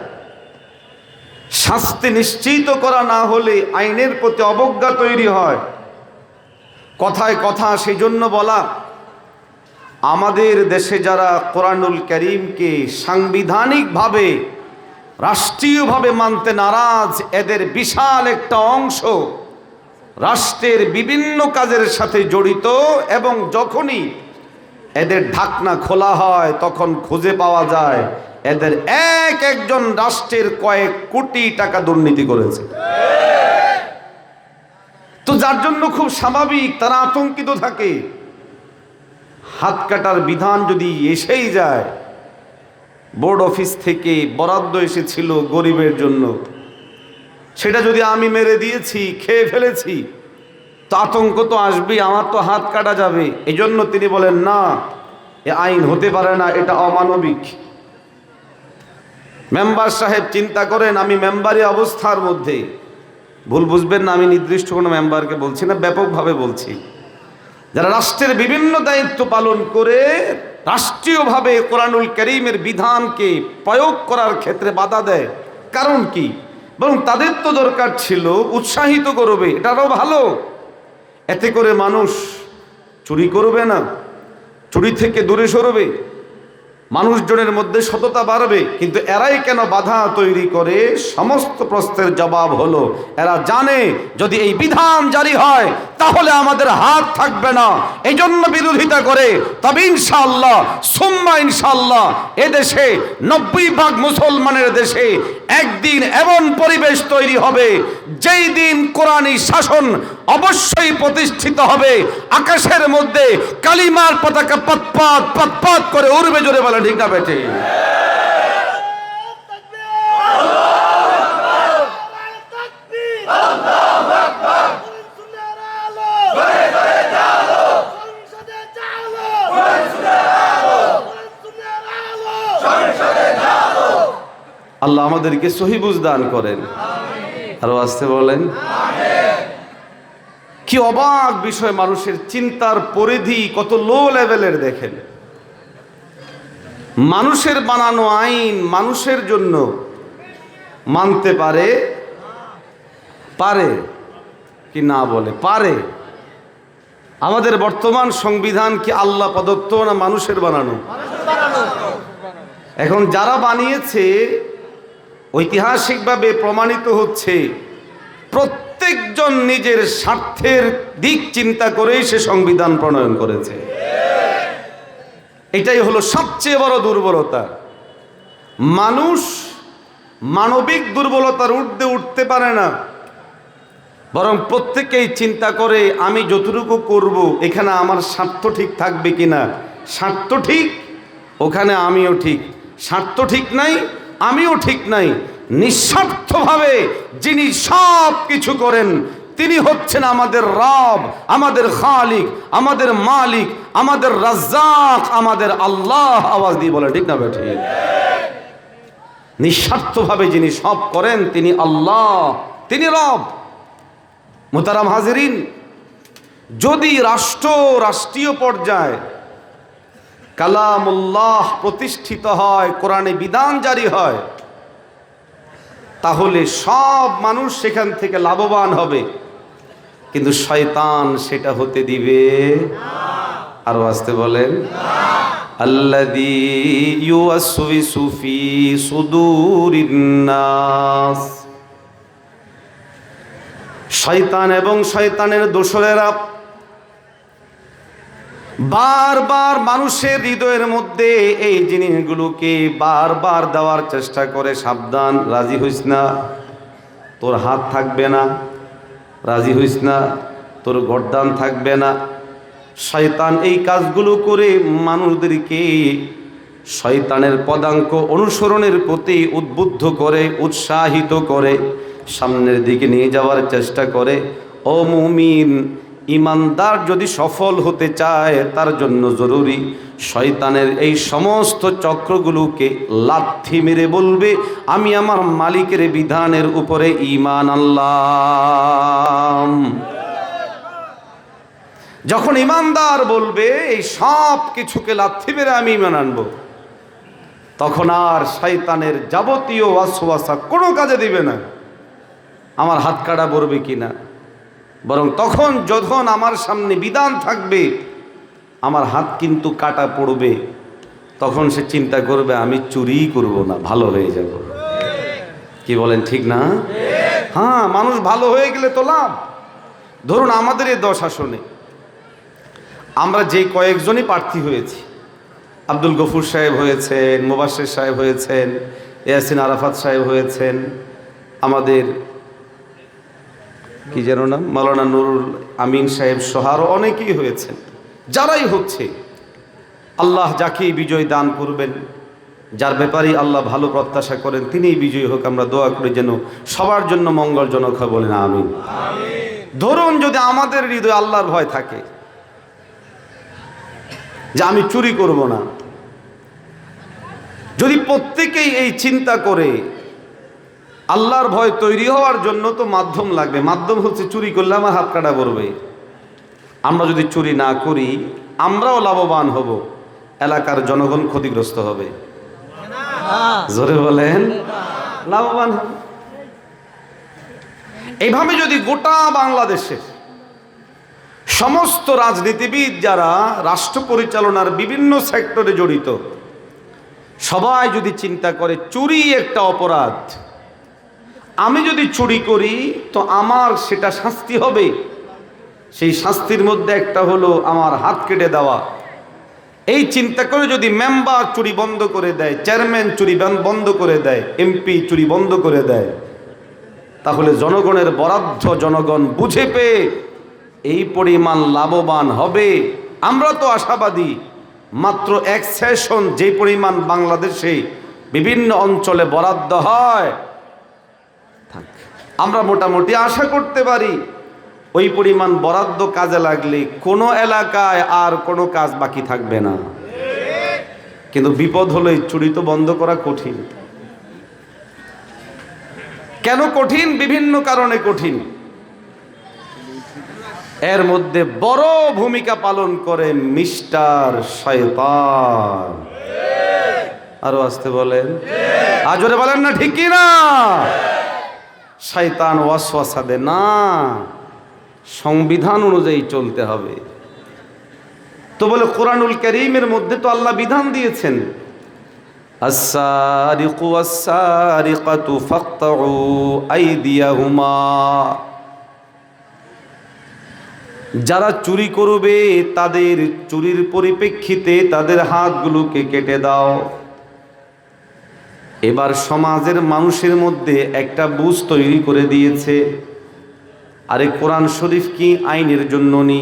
শাস্তি নিশ্চিত করা না হলে আইনের প্রতি অবজ্ঞা তৈরি হয়। কথায় কথা সেই জন্য বলা, আমাদের দেশে যারা কোরআনুল কারীমকে সাংবিধানিকভাবে রাষ্ট্রীয়ভাবে মানতে নারাজ এদের বিশাল একটা অংশ রাষ্ট্রের বিভিন্ন কাজের সাথে জড়িত, এবং যখনই এদের ঢাকনা খোলা হয় তখন খুঁজে পাওয়া যায় এদের একজন রাষ্ট্রের কয়েক কোটি টাকা দুর্নীতি করেছে। তো যার জন্য খুব স্বাভাবিক তারা আতঙ্কিত থাকে। হাত কাটার বিধান যদি এসেই যায়, বোর্ড অফিস থেকে বরাদ্দ এসেছিল গরিবের জন্য, সেটা যদি আমি মেরে দিয়েছি, খেয়ে ফেলেছি, তো আতঙ্ক তো আসবেই, আমার তো হাত কাটা যাবে। এই জন্য তিনি বলেন না, এ আইন হতে পারে না, এটা অমানবিক। মেম্বার সাহেব চিন্তা করেন, আমি মেম্বারি অবস্থার মধ্যে, ভুল বুঝবেন না, আমি নির্দিষ্ট কোনো মেম্বারকে বলছি না, ব্যাপকভাবে বলছি, যারা রাষ্ট্রের বিভিন্ন দায়িত্ব পালন করে রাষ্ট্রীয়ভাবে কোরআনুল কারীমের বিধানকে প্রয়োগ করার ক্ষেত্রে বাধা দেয়। কারণ কি? বরং তাদের তো দরকার ছিল উৎসাহিত করবে, এটারও ভালো, এতে করে মানুষ চুরি করবে না, চুরি থেকে দূরে সরবে, মানুষজনের মধ্যে সততা বাড়বে। কিন্তু এরাই কেন বাধা তৈরি করে? সমস্ত প্রশ্নের জবাব হলো, এরা জানে যদি এই বিধান জারি হয় তাহলে আমাদের হাত থাকবে না, এই জন্য বিরোধিতা করে। তবে ইনশাআল্লাহ সুম্মা ইনশাআল্লাহ এদেশে 90% মুসলমানের দেশে একদিন এমন পরিবেশ তৈরি হবে যেই দিন কোরআনী শাসন অবশ্যই প্রতিষ্ঠিত হবে, আকাশের মধ্যে কালিমার পতাকা পতপত পতপত করে উড়বে। জোরে বলে ঠিক না বেঠে? আল্লাহ আমাদেরকে সহি বুঝ দান করেন। আরো আসতে বলেন। কি অবাক বিষয়, মানুষের চিন্তার পরিধি কত লো লেভেলের দেখেন। মানুষের বানানো আইন মানুষের জন্য মানতে পারে কি না? বলে পারে। আমাদের বর্তমান সংবিধান কি আল্লাহ প্রদত্ত না মানুষের বানানো? এখন যারা বানিয়েছে ঐতিহাসিকভাবে প্রমাণিত হচ্ছে প্রত্যেকজন নিজের স্বার্থের দিক চিন্তা করেই সে সংবিধান প্রণয়ন করেছে। এটাই হলো সবচেয়ে বড় দুর্বলতা। মানুষ মানবিক দুর্বলতার ঊর্ধ্বে উঠতে পারে না, বরং প্রত্যেকেই চিন্তা করে আমি যতটুকু করব এখানে আমার স্বার্থ ঠিক থাকবে কিনা। স্বার্থ ঠিক, ওখানে আমিও ঠিক। স্বার্থ ঠিক নাই, আমিও ঠিক নাই। নিঃস্বার্থভাবে যিনি সব কিছু করেন তিনি হচ্ছেন আমাদের রব, আমাদের খালিক, আমাদের মালিক, আমাদের রাজ্জাক, আমাদের আল্লাহ। আওয়াজ দিয়ে বলে ঠিক না বেঠিক? নিঃস্বার্থভাবে যিনি সব করেন তিনি আল্লাহ, তিনি রব। মুহতারাম হাজিরিন, যদি রাষ্ট্রীয় পর্যায়ে কালামুল্লাহ প্রতিষ্ঠিত হয়, কোরআনে বিধান জারি হয়, তাহলে সব মানুষ সেখান থেকে লাভবান হবে। কিন্তু শয়তান সেটা হতে দিবে আরো আসতে বলেন। আল্লাযী ইউওয়াসওয়িসু ফী সুদুরিন নাস। শয়তান এবং শয়তানের দোসরেরা বারবার মানুষের হৃদয়ের মধ্যে এই জিনিসগুলোকে বারবার দেওয়ার চেষ্টা করে, সাবধান, রাজি হইস না, তোর হাত থাকবে না, রাজি হইস না, তোর গর্দান থাকবে না। শয়তান এই কাজগুলো করে মানুষদেরকে শয়তানের পদাঙ্ক অনুসরণের প্রতি উদ্বুদ্ধ করে, উৎসাহিত করে, সামনের দিকে নিয়ে যাওয়ার চেষ্টা করে। ও মুমিন, ইমানদার যদি সফল হতে চায় তার জন্য জরুরি শয়তানের এই সমস্ত চক্রগুলোকে লাথি মেরে বলবে আমি আমার মালিকের বিধানের উপরে ঈমান আনলাম। যখন ইমানদার বলবে এই সব কিছুকে লাথি মেরে আমি ঈমান আনবো, তখন আর শয়তানের যাবতীয় ওয়াসওয়াসা কোনো কাজে দিবে না। আমার হাত কাটা পড়বে কিনা, বরং তখন যখন আমার সামনে বিধান থাকবে আমার হাত কিন্তু কাটা পড়বে, তখন সে চিন্তা করবে আমি চুরি করব না, ভালো হয়ে যাব। কি বলেন, ঠিক না? হ্যাঁ, মানুষ ভালো হয়ে গেলে তো লাভ। ধরুন আমাদের এই 10 আসনে আমরা যে কয়েকজনই প্রার্থী হয়েছি, আব্দুল গফুর সাহেব হয়েছেন, মুবাশশির সাহেব হয়েছেন, ইয়াসিন আরাফাত সাহেব হয়েছেন, আমাদের কি যেন নাম মাওলানা নুরুল আমিন সাহেব সহ আরও অনেকেই হয়েছেন। যারাই হচ্ছে, আল্লাহ যাকেই বিজয় দান করবেন, যার ব্যাপারেই আল্লাহ ভালো প্রত্যাশা করেন, তিনিই বিজয়ী হোক। আমরা দোয়া করি যেন সবার জন্য মঙ্গলজনক হয়, বলেন আমিন। ধরুন যদি আমাদের হৃদয়ে আল্লাহর ভয় থাকে যে আমি চুরি করব না, যদি প্রত্যেকেই এই চিন্তা করে, আল্লাহর ভয় তৈরি হওয়ার জন্য তো মাধ্যম লাগবে। মাধ্যম হচ্ছে চুরি করলে আমার হাত কাটা পড়বে। আমরা যদি চুরি না করি, আমরাও লাভবান হব, এলাকার জনগণ ক্ষতিগ্রস্ত হবে। জোরে বলেন, লাভবান হবে। এইভাবে যদি গোটা বাংলাদেশের সমস্ত রাজনীতিবিদ যারা রাষ্ট্র পরিচালনার বিভিন্ন সেক্টরে জড়িত, সবাই যদি চিন্তা করে চুরি একটা অপরাধ, আমি যদি চুরি করি তো আমার সেটা শাস্তি হবে, সেই শাস্তির মধ্যে একটা হলো আমার হাত কেটে দেওয়া। এই চিন্তা করে যদি মেম্বার চুরি বন্ধ করে দেয়, চেয়ারম্যান চুরি বন্ধ করে দেয়, এমপি চুরি বন্ধ করে দেয়, তাহলে জনগণের বরাদ্দ জনগণ বুঝে পেয়ে এই পরিমাণ লাভবান হবে। আমরা তো আশাবাদী, মাত্র এক সেশন যে পরিমাণ বাংলাদেশে বিভিন্ন অঞ্চলে বরাদ্দ হয়, আমরা মোটামুটি আশা করতে পারি ওই পরিমাণ বরাদ্দ কাজে লাগলে কোনো এলাকায় আর কোনো কাজ বাকি থাকবে না। কিন্তু বিপদ হলো এই চুরি তো বন্ধ করা কঠিন। কেন কঠিন? বিভিন্ন কারণে কঠিন। এর মধ্যে বড় ভূমিকা পালন করে মিস্টার শয়তান। আরো আসতে বলেন, আজরে বলেন না, ঠিক কি না? শয়তান ওয়াসওয়াসা দেয় না, সংবিধান অনুযায়ী চলতে হবে। তো বলে কোরআনুল কারীমের মধ্যে তো আল্লাহ বিধান দিয়েছেন, আস-সারিকু ওয়াস-সারিকাতু ফাকতাউ আইদিয়াহুমা, যারা চুরি করবে তাদের চুরির পরিপ্রেক্ষিতে তাদের হাতগুলোকে কেটে দাও। এবার সমাজের মানুষের মধ্যে একটা বুঝ তৈরি করে দিয়েছে, আরে কোরআন শরীফ কি আইনের জন্য নি,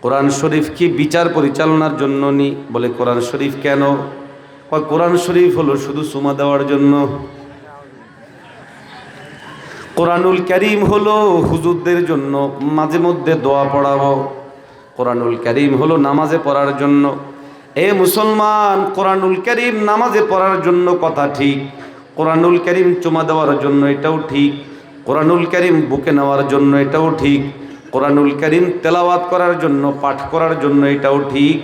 কোরআন শরীফ কি বিচার পরিচালনার জন্য নি? বলে কোরআন শরীফ কেন? কোরআন শরীফ হলো শুধু চুমা দেওয়ার জন্য। কোরআনুল কারীম হলো হুজুরদের জন্য, মাঝে মধ্যে দোয়া পড়াবো। কোরআনুল কারীম হলো নামাজে পড়ার জন্য। এ মুসলমান, কোরআনুল কারীম নামাজে পড়ার জন্য কথা ঠিক, কোরআনুল কারীম চুমা দেওয়ার জন্য এটাও ঠিক, কোরআনুল কারীম বুকে নেওয়ার জন্য এটাও ঠিক, কোরআনুল কারীম তেলাওয়াত করার জন্য, পাঠ করার জন্য এটাও ঠিক।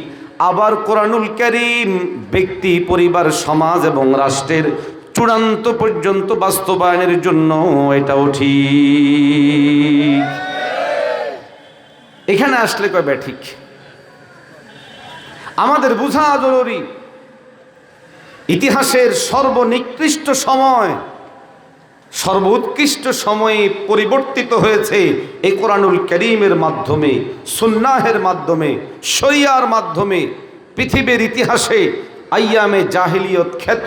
আবার কোরআনুল কারীম ব্যক্তি, পরিবার, সমাজ এবং রাষ্ট্রের চূড়ান্ত পর্যন্ত বাস্তবায়নের জন্য এটাও ঠিক। এখানে আসলে কয় ব্যাঠিক আমাদের বোঝা জরুরি। ইতিহাসের সর্বনিকৃষ্ট সময়, সর্বোৎকৃষ্ট সময়ে পরিবর্তিত হয়েছে এই কোরআনুল কারীমের মাধ্যমে, সুন্নাহের মাধ্যমে, শরিয়ার মাধ্যমে। পৃথিবীর ইতিহাসে আইয়ামে জাহিলিয়ত খ্যাত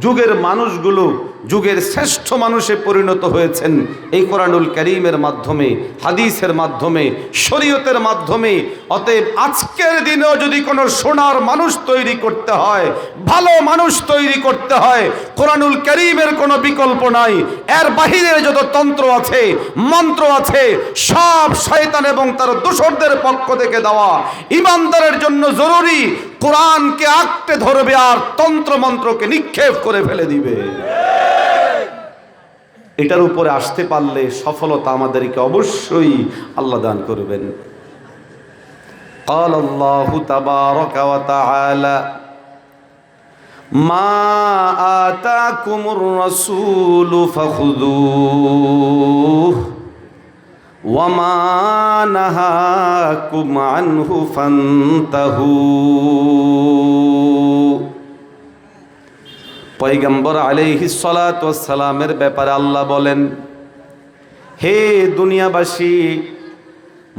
যুগের মানুষগুলো যুগের শ্রেষ্ঠ মানুষে পরিণত হয়েছেন এই কোরআনুল কারীমের মাধ্যমে, হাদিসের মাধ্যমে, শরীয়তের মাধ্যমে। অতএব আজকের দিনেও যদি কোনো সোনার মানুষ তৈরি করতে হয়, ভালো মানুষ তৈরি করতে হয়, কোরআনুল কারীমের কোনো বিকল্প নাই। এর বাহিরে যত তন্ত্র আছে, মন্ত্র আছে, সব শয়তান এবং তার দোসরদের পক্ষ থেকে দেওয়া। ইমানদারের জন্য জরুরি কোরআনকে আঁকড়ে ধরবে আর তন্ত্র মন্ত্রকে নিক্ষেপ করে ফেলে দিবে। এটার উপরে আসতে পারলে সফলতা আমাদেরকে অবশ্যই আল্লাহ দান করবেন। قال الله تبارك وتعالى ما آتاكم الرسول فخذوه وما نهاكم عنه فانتهوا। পয়গম্বর আলাইহিস সালাতু ওয়াস সালামের ব্যাপারে আল্লাহ বলেন, হে দুনিয়াবাসী,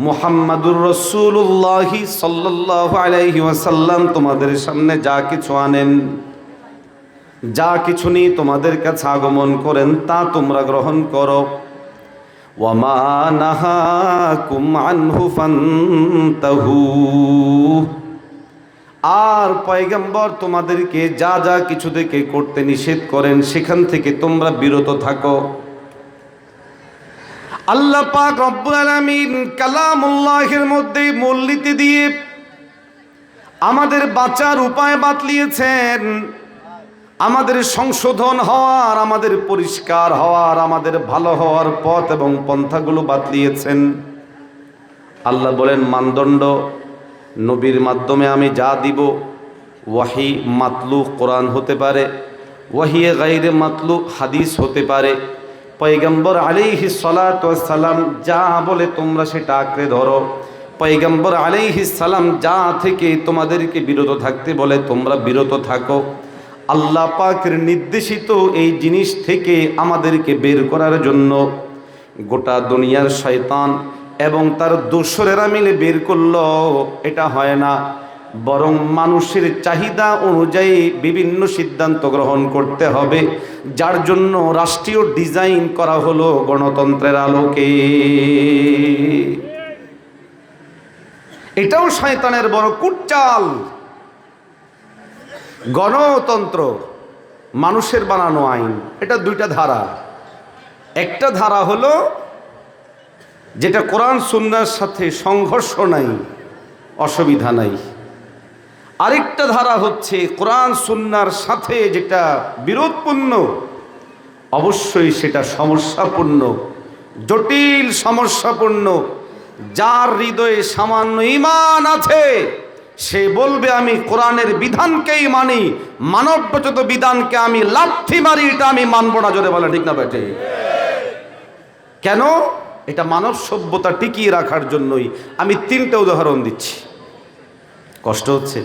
মুহাম্মাদুর রাসূলুল্লাহ সাল্লাল্লাহু আলাইহি ওয়াসাল্লাম তোমাদের সামনে যা কিছু আনেন, যা কিছু নিয়ে তোমাদের কাছে আগমন করেন তা তোমরা গ্রহণ করো। ওয়ামা নাহাকুম আনহু ফান্তাহু, আর পয়গম্বর তোমাদেরকে যা যা কিছু থেকে করতে নিষেধ করেন সেখান থেকে তোমরা বিরত থাকো। আল্লাহ পাক রব্বুল আলামিন কালামুল্লাহের মধ্যে মূলনীতি দিয়ে আমাদের বাঁচার উপায় বাতলিয়েছেন, আমাদের সংশোধন হওয়ার, আমাদের পরিষ্কার হওয়ার, আমাদের ভালো হওয়ার পথ এবং পন্থাগুলো বাতলিয়েছেন। আল্লাহ বলেন মানদণ্ড, নবীর মাধ্যমে আমি যা দিব, ওয়াহি মাতলু কোরআন হতে পারে, ওয়াহি গায়রে মাতলু হাদিস হতে পারে। পয়গম্বর আলাইহিস সালাতু ওয়াস সালাম যা বলে তোমরা সেটা আঁকড়ে ধরো। পয়গম্বর আলাইহিস সালাম যা থেকে তোমাদেরকে বিরত থাকতে বলে তোমরা বিরত থাকো। আল্লাহ পাকের নির্দেশিত এই জিনিস থেকে আমাদেরকে বের করার জন্য গোটা দুনিয়ার শয়তান এবং তার দোসরেরা মিলে বের করলো, এটা হয় না। বরং মানুষের চাহিদা অনুযায়ী বিভিন্ন সিদ্ধান্ত গ্রহণ করতে হবে, যার জন্য রাষ্ট্রীয় ডিজাইন করা হলো গণতন্ত্রের আলোকে। এটাও শয়তানের বড় কুটচাল। গণতন্ত্র মানুষের বানানো আইন, এটা দুইটা ধারা। একটা ধারা হলো যেটা কোরআন সুন্নাহর সাথে সংঘর্ষ নাই, অসুবিধা নাই। আরেকটা ধারা হচ্ছে কোরআন সুন্নাহর সাথে যেটা বিরোধপূর্ণ, অবশ্যই সেটা সমস্যাপূর্ণ, জটিল সমস্যাপূর্ণ। যার হৃদয়ে সামান্য ঈমান আছে সে বলবে আমি কোরআনের বিধানকেই মানি, মানবরচিত বিধানকে আমি লাথি মারি, এটা আমি মানব না। জোরে বলে ঠিক না বেটে? কেন? এটা মানব সভ্যতা টিকিয়ে রাখার জন্যই। আমি তিনটা উদাহরণ দিচ্ছি। কষ্ট হচ্ছে?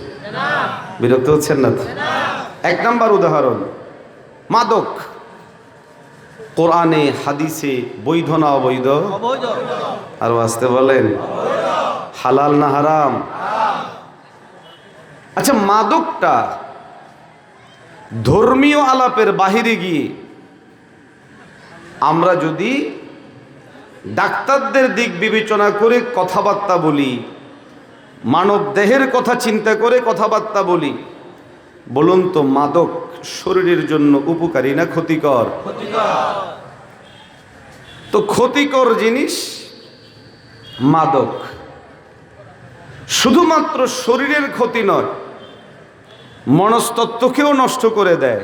বিরক্ত হচ্ছেন না? এক নাম্বার উদাহরণ, মাদক। কোরআনে হাদিসে বৈধ না অবৈধ? আরো আসতে বলেন, হালাল না হারাম? আচ্ছা, মাদকটা ধর্মীয় আলাপের বাহিরে গিয়ে আমরা যদি ডাক্তারদের দিক বিবেচনা করে কথাবার্তা বলি, মানব দেহের কথা চিন্তা করে কথাবার্তা বলি, বলুন তো মাদক শরীরের জন্য উপকারী না ক্ষতিকর? তো ক্ষতিকর জিনিস মাদক শুধুমাত্র শরীরের ক্ষতি নয়, মনস্তত্ত্বকেও নষ্ট করে দেয়,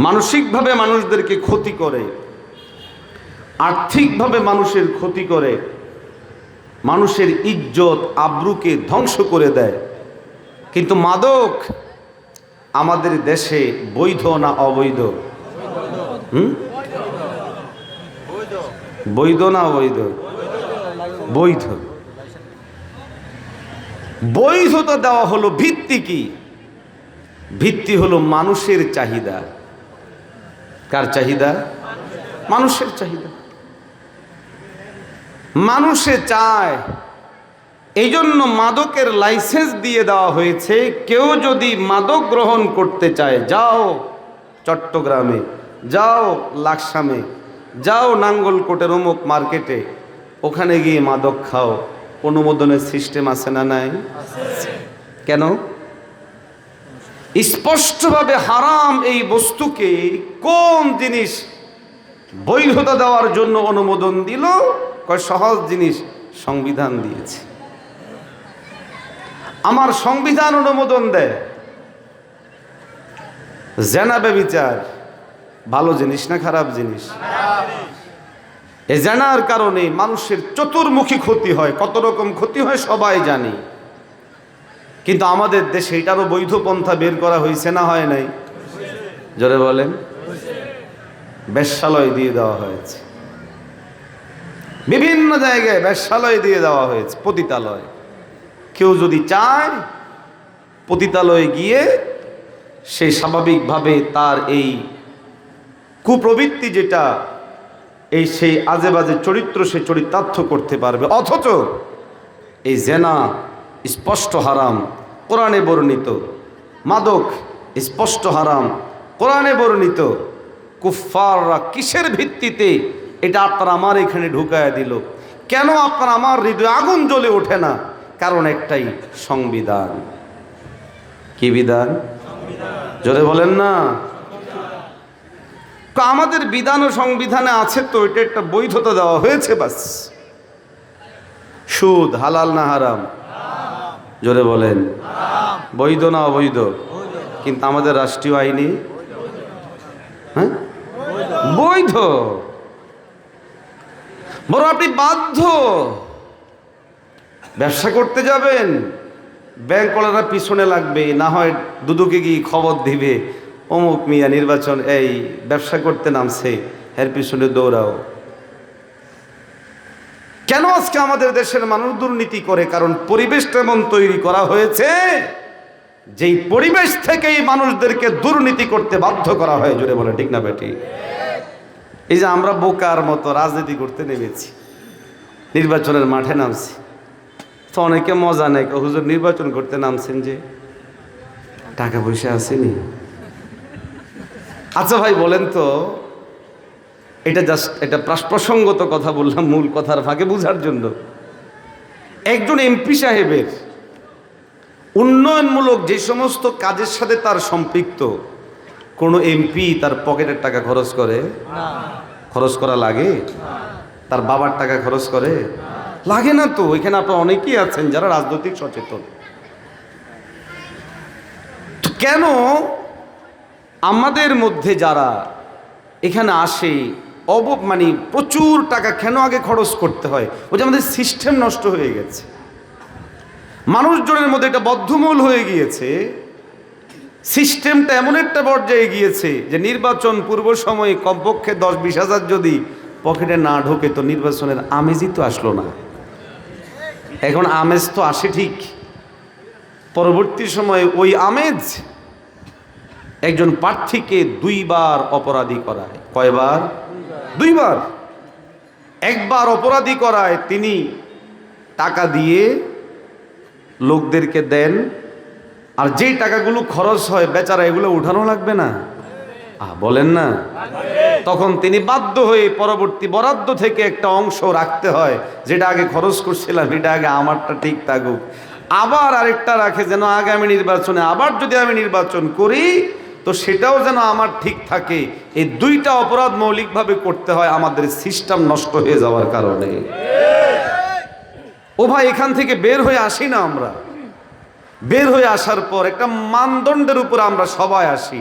মানসিকভাবে মানুষদেরকে ক্ষতি করে, আর্থিকভাবে মানুষের ক্ষতি করে, মানুষের ইজ্জত আব্রুকে ধ্বংস করে দেয়। কিন্তু মাদক আমাদের দেশে বৈধ না অবৈধ? বৈধ না অবৈধ? বৈধ। বৈধতা দেওয়া হলো ভিত্তি কি? ভিত্তি হলো মানুষের চাহিদা। কার চাহিদা? মানুষের চাহিদা। মানুষে চায়, এই জন্য মাদকের লাইসেন্স দিয়ে দেওয়া হয়েছে। কেউ যদি মাদক গ্রহণ করতে চায়, যাও চট্টগ্রামে, যাও লাকসামে, যাও নাঙ্গলকোটের অমুক মার্কেটে, ওখানে গিয়ে মাদক খাও। অনুমোদনের সিস্টেম আছে না নাই? কেন? স্পষ্টভাবে হারাম এই বস্তুকে কোন জিনিস বৈধতা দেওয়ার জন্য অনুমোদন দিল? কয় সহজ জিনিস, সংবিধান দিয়েছে। আমার সংবিধান অনুমোদন দেয়। জেনা ব্যভিচার ভালো জিনিস না খারাপ জিনিস? এই জেনার কারণে মানুষের চতুর্মুখী ক্ষতি হয়। কত রকম ক্ষতি হয় সবাই জানি। কিন্তু আমাদের দেশে এটারও বৈধ পন্থা বের করা হয়েছে না হয় নাই? জোরে বলেন। বেশ্যালয় দিয়ে দেওয়া হয়েছে, বিভিন্ন জায়গায় বেশ্যালয় দিয়ে দেওয়া হয়েছে, পতিতালয়। কেউ যদি চায় পতিতালয়ে গিয়ে সে স্বাভাবিকভাবে তার এই কুপ্রবৃত্তি যেটা এই সেই আজে বাজে চরিত্র সে চরিতার্থ করতে পারবে। অথচ এই জেনা স্পষ্ট হারাম, কোরআনে বর্ণিত, মাদক স্পষ্ট হারাম, কোরআনে বর্ণিত। কুফফাররা কিসের ভিত্তিতে এটা আপনার আমার এখানে ঢুকায়া দিল? কেন আপনার আমার হৃদয়ে আগুন জ্বলে ওঠে না? কারণ একটাই, সংবিধান। কি বিধান? জোরে বলেন না। আমাদের বিধান ও সংবিধানে আছে তো, এটা একটা বৈধতা দেওয়া হয়েছে বাস। সুদ হালাল না হারাম? জোরে বলেন। বৈধ না অবৈধ? কিন্তু আমাদের রাষ্ট্রীয় আইনে হ্যাঁ বৈধ। বড় আপনি বাধ্য। ব্যবসা করতে যাবেন, ব্যাংকওয়ালারা পিছনে লাগবে, না হয় দুদুকে গিয়ে খবর দিবে অমুক মিয়া নির্বাচন এই ব্যবসা করতে নামছে, এর পিছনে দৌড়াও। কেন আজকে আমাদের দেশের মানুষ দুর্নীতি করে? কারণ পরিবেশটা এমন তৈরি করা হয়েছে, যেই পরিবেশ থেকেই মানুষদেরকে দুর্নীতি করতে বাধ্য করা হয়। জোরে বলে ঠিক না বেটি? এই যে আমরা বোকার মতো রাজনীতি করতে নেমেছি, নির্বাচনের মাঠে নামছি, তো অনেকে মজা নেই, হুজুর নির্বাচন করতে নামছেন যে টাকা পয়সা আসেনি। আচ্ছা ভাই বলেন তো, এটা জাস্ট এটা প্রসঙ্গত কথা বললাম, মূল কথার ফাঁকে বুঝার জন্য। একজন এমপি সাহেবের উন্নয়নমূলক যে সমস্ত কাজের সাথে তার সম্পৃক্ত, কোনো এমপি তার পকেটের টাকা খরচ করে? খরচ করা লাগে? তার বাবার টাকা খরচ করে? লাগে না তো। এখানে আপনারা অনেকেই আছেন যারা রাজনৈতিক সচেতন। তো কেন আমাদের মধ্যে যারা এখানে আসে মানে প্রচুর টাকা কেন আগে খরচ করতে হয়? ওই যে আমাদের সিস্টেম নষ্ট হয়ে গেছে, মানুষজনের মধ্যে একটা বদ্ধমূল হয়ে গিয়েছে। সিস্টেমটা এমন একটা পর্যায়ে গিয়েছে যে নির্বাচন পূর্ব সময়ে কমপক্ষে 10-20 হাজার যদি পকেটে না ঢোকে তো নির্বাচনের আমেজই তো আসলো না। এখন আমেজ তো আসে ঠিক, পরবর্তী সময়ে ওই আমেজ একজন প্রার্থীকে 2 বার অপরাধী করায়। কয়বার? 2 বার। একবার অপরাধী করায়, তিনি টাকা দিয়ে লোকদেরকে দেন, আর যেই টাকাগুলো খরচ হয় বেচারা এগুলো উঠানো লাগবে না? বলেন না। তখন তিনি বাধ্য হয়ে পরবর্তী বরাদ্দ থেকে একটা অংশ রাখতে হয়, যেটা আগে খরচ করছিলাম এটা আগে আমারটা ঠিক থাকুক। আবার আরেকটা রাখে যেন আগামী নির্বাচনে আবার যদি আমি নির্বাচন করি তো সেটাও যেন আমার ঠিক থাকে। এই 2টা অপরাধ মৌলিকভাবে করতে হয় আমাদের সিস্টেম নষ্ট হয়ে যাওয়ার কারণে। ও ভাই, এখান থেকে বের হয়ে আসি না আমরা? বের হয়ে আসার পর একটা মানদণ্ডের উপর আমরা সবাই আসি।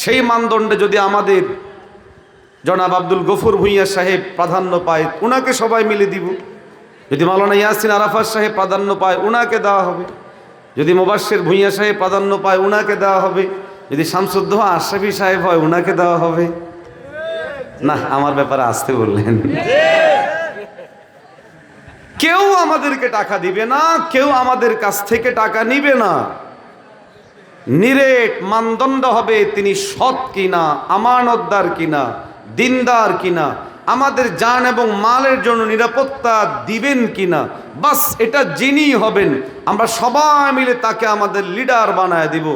সেই মানদণ্ডে যদি আমাদের জনাব আব্দুল গফুর ভূঁইয়া সাহেব প্রাধান্য পায়, ওনাকে সবাই মিলে দিব। যদি মাওলানা ইয়াসিন আরাফাত সাহেব প্রাধান্য পায়, ওনাকে দেওয়া হবে। যদি মুবাশশির ভূঁইয়া সাহেব প্রাধান্য পায়, ওনাকে দেওয়া হবে। যদি শামসুদ্দোহা আশরাফি সাহেব হয়, ওনাকে দেওয়া হবে। না, আমার ব্যাপারে আসতে বললেন। কেউ আমাদেরকে টাকা দিবে না, কেউ আমাদের কাছ থেকে টাকা নিবে না। নিরেট মানদণ্ড হবে তিনি সৎ কিনা, আমানতদার কিনা, দিনদার কিনা, আমাদের জান এবং মালের জন্য নিরাপত্তা দিবেন কিনা। বাস এটা যিনি হবেন, আমরা সবাই মিলে তাকে আমাদের লিডার বানায় দিব।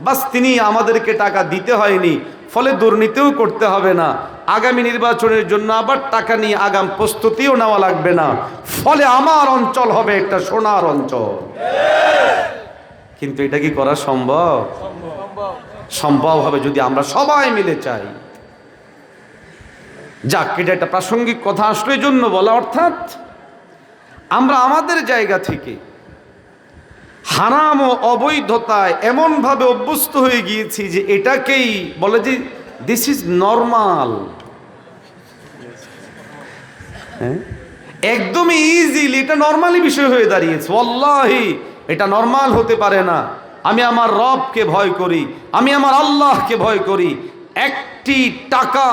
বাস তিনি আমাদেরকে টাকা দিতে হয়নি, ফলে দুর্নীতিও করতে হবে না। আগামী নির্বাচনের জন্য আবার টাকা নিয়ে আগাম প্রস্তুতিও নেওয়া লাগবে না। ফলে আমার অঞ্চল হবে একটা সোনার অঞ্চল। কিন্তু এটা কি করা সম্ভব? সম্ভব হবে যদি আমরা সবাই মিলে চাই। যাক, এটা একটা প্রাসঙ্গিক কথা আসলে এই জন্য বলা, অর্থাৎ আমরা আমাদের জায়গা থেকে হারাম ও অবৈধতায় এমনভাবে অভ্যস্ত হয়ে গিয়েছি যে এটাকেই বলে যে দিস ইজ নর্মাল। একদমই ইজিলি এটা নর্মালি বিষয় হয়ে দাঁড়িয়েছে। ওয়াল্লাহি এটা নর্মাল হতে পারে না। আমি আমার রবকে ভয় করি, আমি আমার আল্লাহকে ভয় করি। একটি টাকা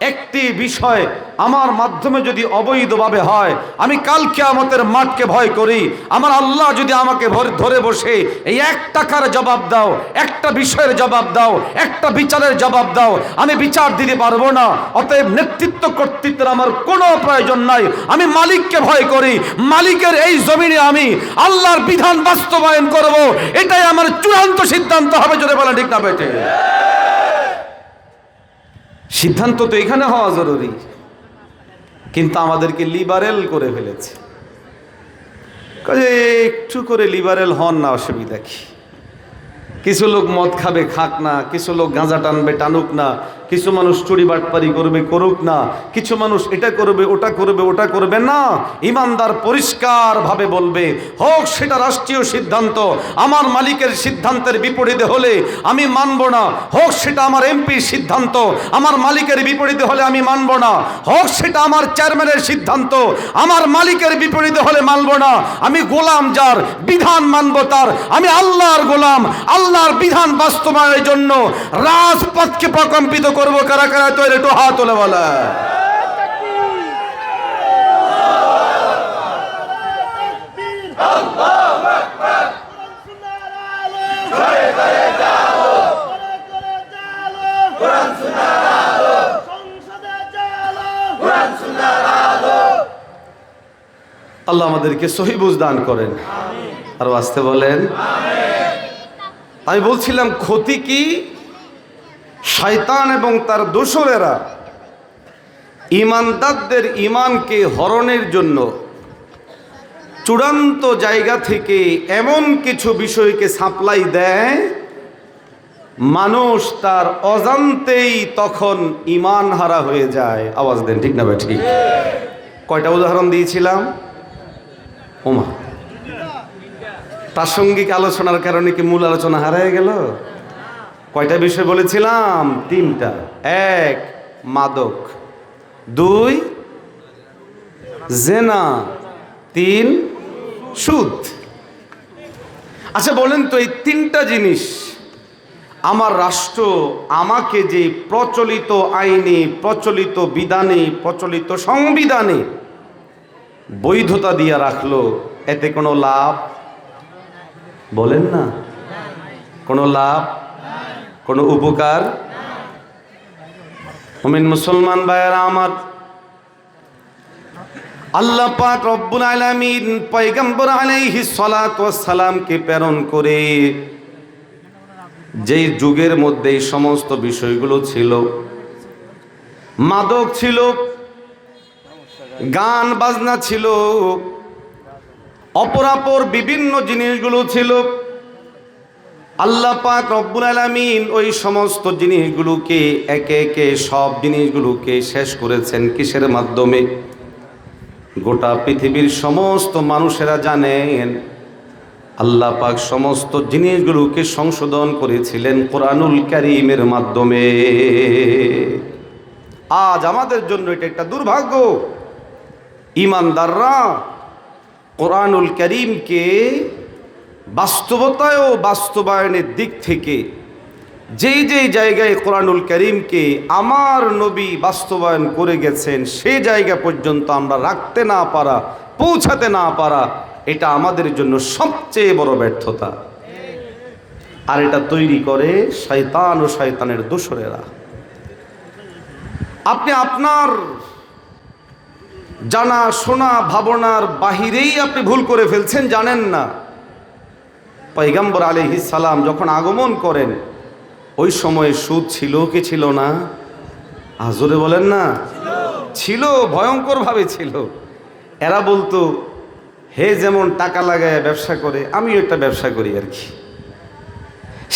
একটি বিষয় আমার মাধ্যমে যদি অবৈধভাবে হয়, আমি কাল কিয়ামতের মাঠকে ভয় করি। আমার আল্লাহ যদি আমাকে ধরে বসে এই 1 টাকার জবাব দাও, একটা বিষয়ের জবাব দাও, একটা বিচারের জবাব দাও, আমি বিচার দিতে পারবো না। অতএব নেতৃত্ব কর্তৃত্বের আমার কোনো প্রয়োজন নাই। আমি মালিককে ভয় করি। মালিকের এই জমিনে আমি আল্লাহর বিধান বাস্তবায়ন করব, এটাই আমার চূড়ান্ত সিদ্ধান্ত হবে। জোরে বলেন ঠিক না বেটে? সিদ্ধান্ত তো এখানে হওয়া জরুরি, কিন্তু আমাদেরকে লিবারেল করে ফেলেছে। একটু করে লিবারেল হন না, অসুবিধা কি? কিছু লোক মদ খাবে, খাক না। কিছু লোক গাঁজা টানবে, টানুক না। কিছু মানুষ চুরি বাটপারি করবে, করুক না। কিছু মানুষ এটা করবে, ওটা করবে, ওটা করবে না। ইমানদার পরিষ্কার ভাবে বলবে, হোক সেটা রাষ্ট্রীয় সিদ্ধান্ত, আমার মালিকের সিদ্ধান্তের বিপরীতে হলে আমি মানব না। হোক সেটা আমার এমপির সিদ্ধান্ত, আমার মালিকের বিপরীতে হলে আমি মানব না। হোক সেটা আমার চেয়ারম্যানের সিদ্ধান্ত, আমার মালিকের বিপরীতে হলে মানব না। আমি গোলাম যার, বিধান মানব তার। আমি আল্লাহর গোলাম। আল্লাহর বিধান বাস্তবায়নের জন্য রাজপথকে প্রকম্পিত করব। কারা কারা তৈরি? একটু হাত তোলে বলা। আল্লাহ আমাদেরকে সহি বুঝ দান করেন। আর আসতে বলেন। আমি বলছিলাম ক্ষতি কি? শয়তান এবং তার দোসরেরা ঈমানদারদের ঈমানকে হরণের জন্য চূড়ান্ত জায়গা থেকে এমন কিছু বিষয়কে সাপ্লাই দেয়, মানুষ তার অজান্তেই তখন ঈমান হারা হয়ে যায়। আওয়াজ দেন ঠিক না ভাই? ঠিক। কয়টা উদাহরণ দিয়েছিলাম? ওমা, প্রাসঙ্গিক আলোচনার কারণে কি মূল আলোচনা হারিয়ে গেল? কয়টা বিষয় বলেছিলাম? 3টা। 1 মাদক, 2 জেনা, 3 সুদ। আচ্ছা বলেন তো, এই 3টা জিনিস আমার রাষ্ট্র আমাকে যে প্রচলিত আইনে, প্রচলিত বিধানে, প্রচলিত সংবিধানে বৈধতা দিয়ে রাখলো, এতে কোনো লাভ? বলেন না, কোনো লাভ, কোনো উপকার? মুমিন মুসলমান ভাইয়েরা আমার, আল্লাহ পাক রব্বুল আলামিন পয়গম্বর আলাইহিস সালাতু ওয়াস সালামকে প্রেরণ করে যেই যুগের মধ্যে এই সমস্ত বিষয়গুলো ছিল, মাদক ছিল, গান বাজনা ছিল, অপরাপর বিভিন্ন জিনিসগুলো ছিল, আল্লাহ পাক রব্বুল আলামিন ওই সমস্ত জিনিসগুলোকে একে একে সব জিনিসগুলোকে শেষ করেছেন। কিসের মাধ্যমে? গোটা পৃথিবীর সমস্ত মানুষেরা জানেন আল্লাহ পাক সমস্ত জিনিসগুলোকে সংশোধন করেছিলেন কোরআনুল কারীমের মাধ্যমে। আজ আমাদের জন্য এটা একটা দুর্ভাগ্য, ঈমানদাররা কোরআনুল কারীমকে বাস্তবতায় ও বাস্তবায়নের দিক থেকে যেই যেই জায়গায় কোরআনুল কারীমকে আমার নবী বাস্তবায়ন করে গেছেন, সেই জায়গা পর্যন্ত আমরা রাখতে না পারা, পৌঁছাতে না পারা, এটা আমাদের জন্য সবচেয়ে বড় ব্যর্থতা। আর এটা তৈরি করে শয়তান ও শয়তানের দোসরেরা। আপনি আপনার জানা শোনা ভাবনার বাহিরেই আপনি ভুল করে ফেলছেন, জানেন না। পয়গম্বর আলাইহিস সালাম যখন আগমন করেন, ওই সময়ে সুদ ছিল কি ছিল না? আজরে বলেন না, ছিল, ভয়ঙ্করভাবে ছিল। এরা বলতো, হে যেমন টাকা লাগায় ব্যবসা করে, আমিও একটা ব্যবসা করি আর কি।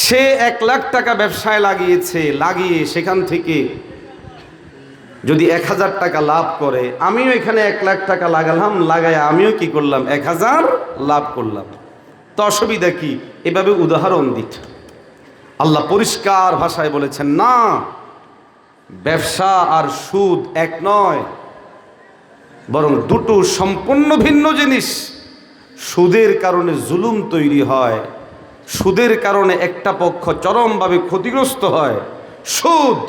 সে 1 লাখ টাকা ব্যবসায় লাগিয়ে সেখান থেকে যদি 1000 টাকা লাভ করে, আমিও এখানে 1 লাখ টাকা লাগালাম, লাগায় আমিও কি করলাম? 1000 লাভ করলাম। তো অসুবিধা কি? এভাবে উদাহরণ দিত। আল্লাহ পরিষ্কার ভাষায় বলেছেন, না, ব্যবসা আর সুদ এক নয়, বরং দুটো সম্পূর্ণ ভিন্ন জিনিস। সুদের কারণে জুলুম তৈরি হয়, সুদের কারণে একটা পক্ষ চরমভাবে ক্ষতিগ্রস্ত হয়। সুদ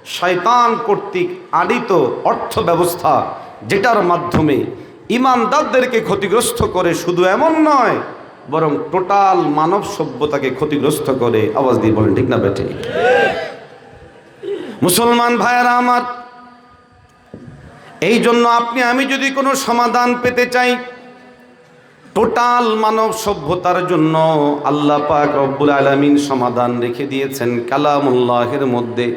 শয়তান কর্তৃক আদিত অর্থ ব্যবস্থা, যেটার মাধ্যমে ইমানদারদেরকে ক্ষতিগ্রস্ত করে, শুধু এমন নয় বরং টোটাল মানব সভ্যতাকে ক্ষতিগ্রস্ত করে। আওয়াজ দিয়ে বলেন ঠিক না বেঠে? মুসলমান ভাইয়েরা আমার, এই জন্য আপনি আমি যদি কোনো সমাধান পেতে চাই, টোটাল মানব সভ্যতার জন্য আল্লাহ পাক রব্বুল আলামিন সমাধান রেখে দিয়েছেন কালামুল্লাহের মধ্যে।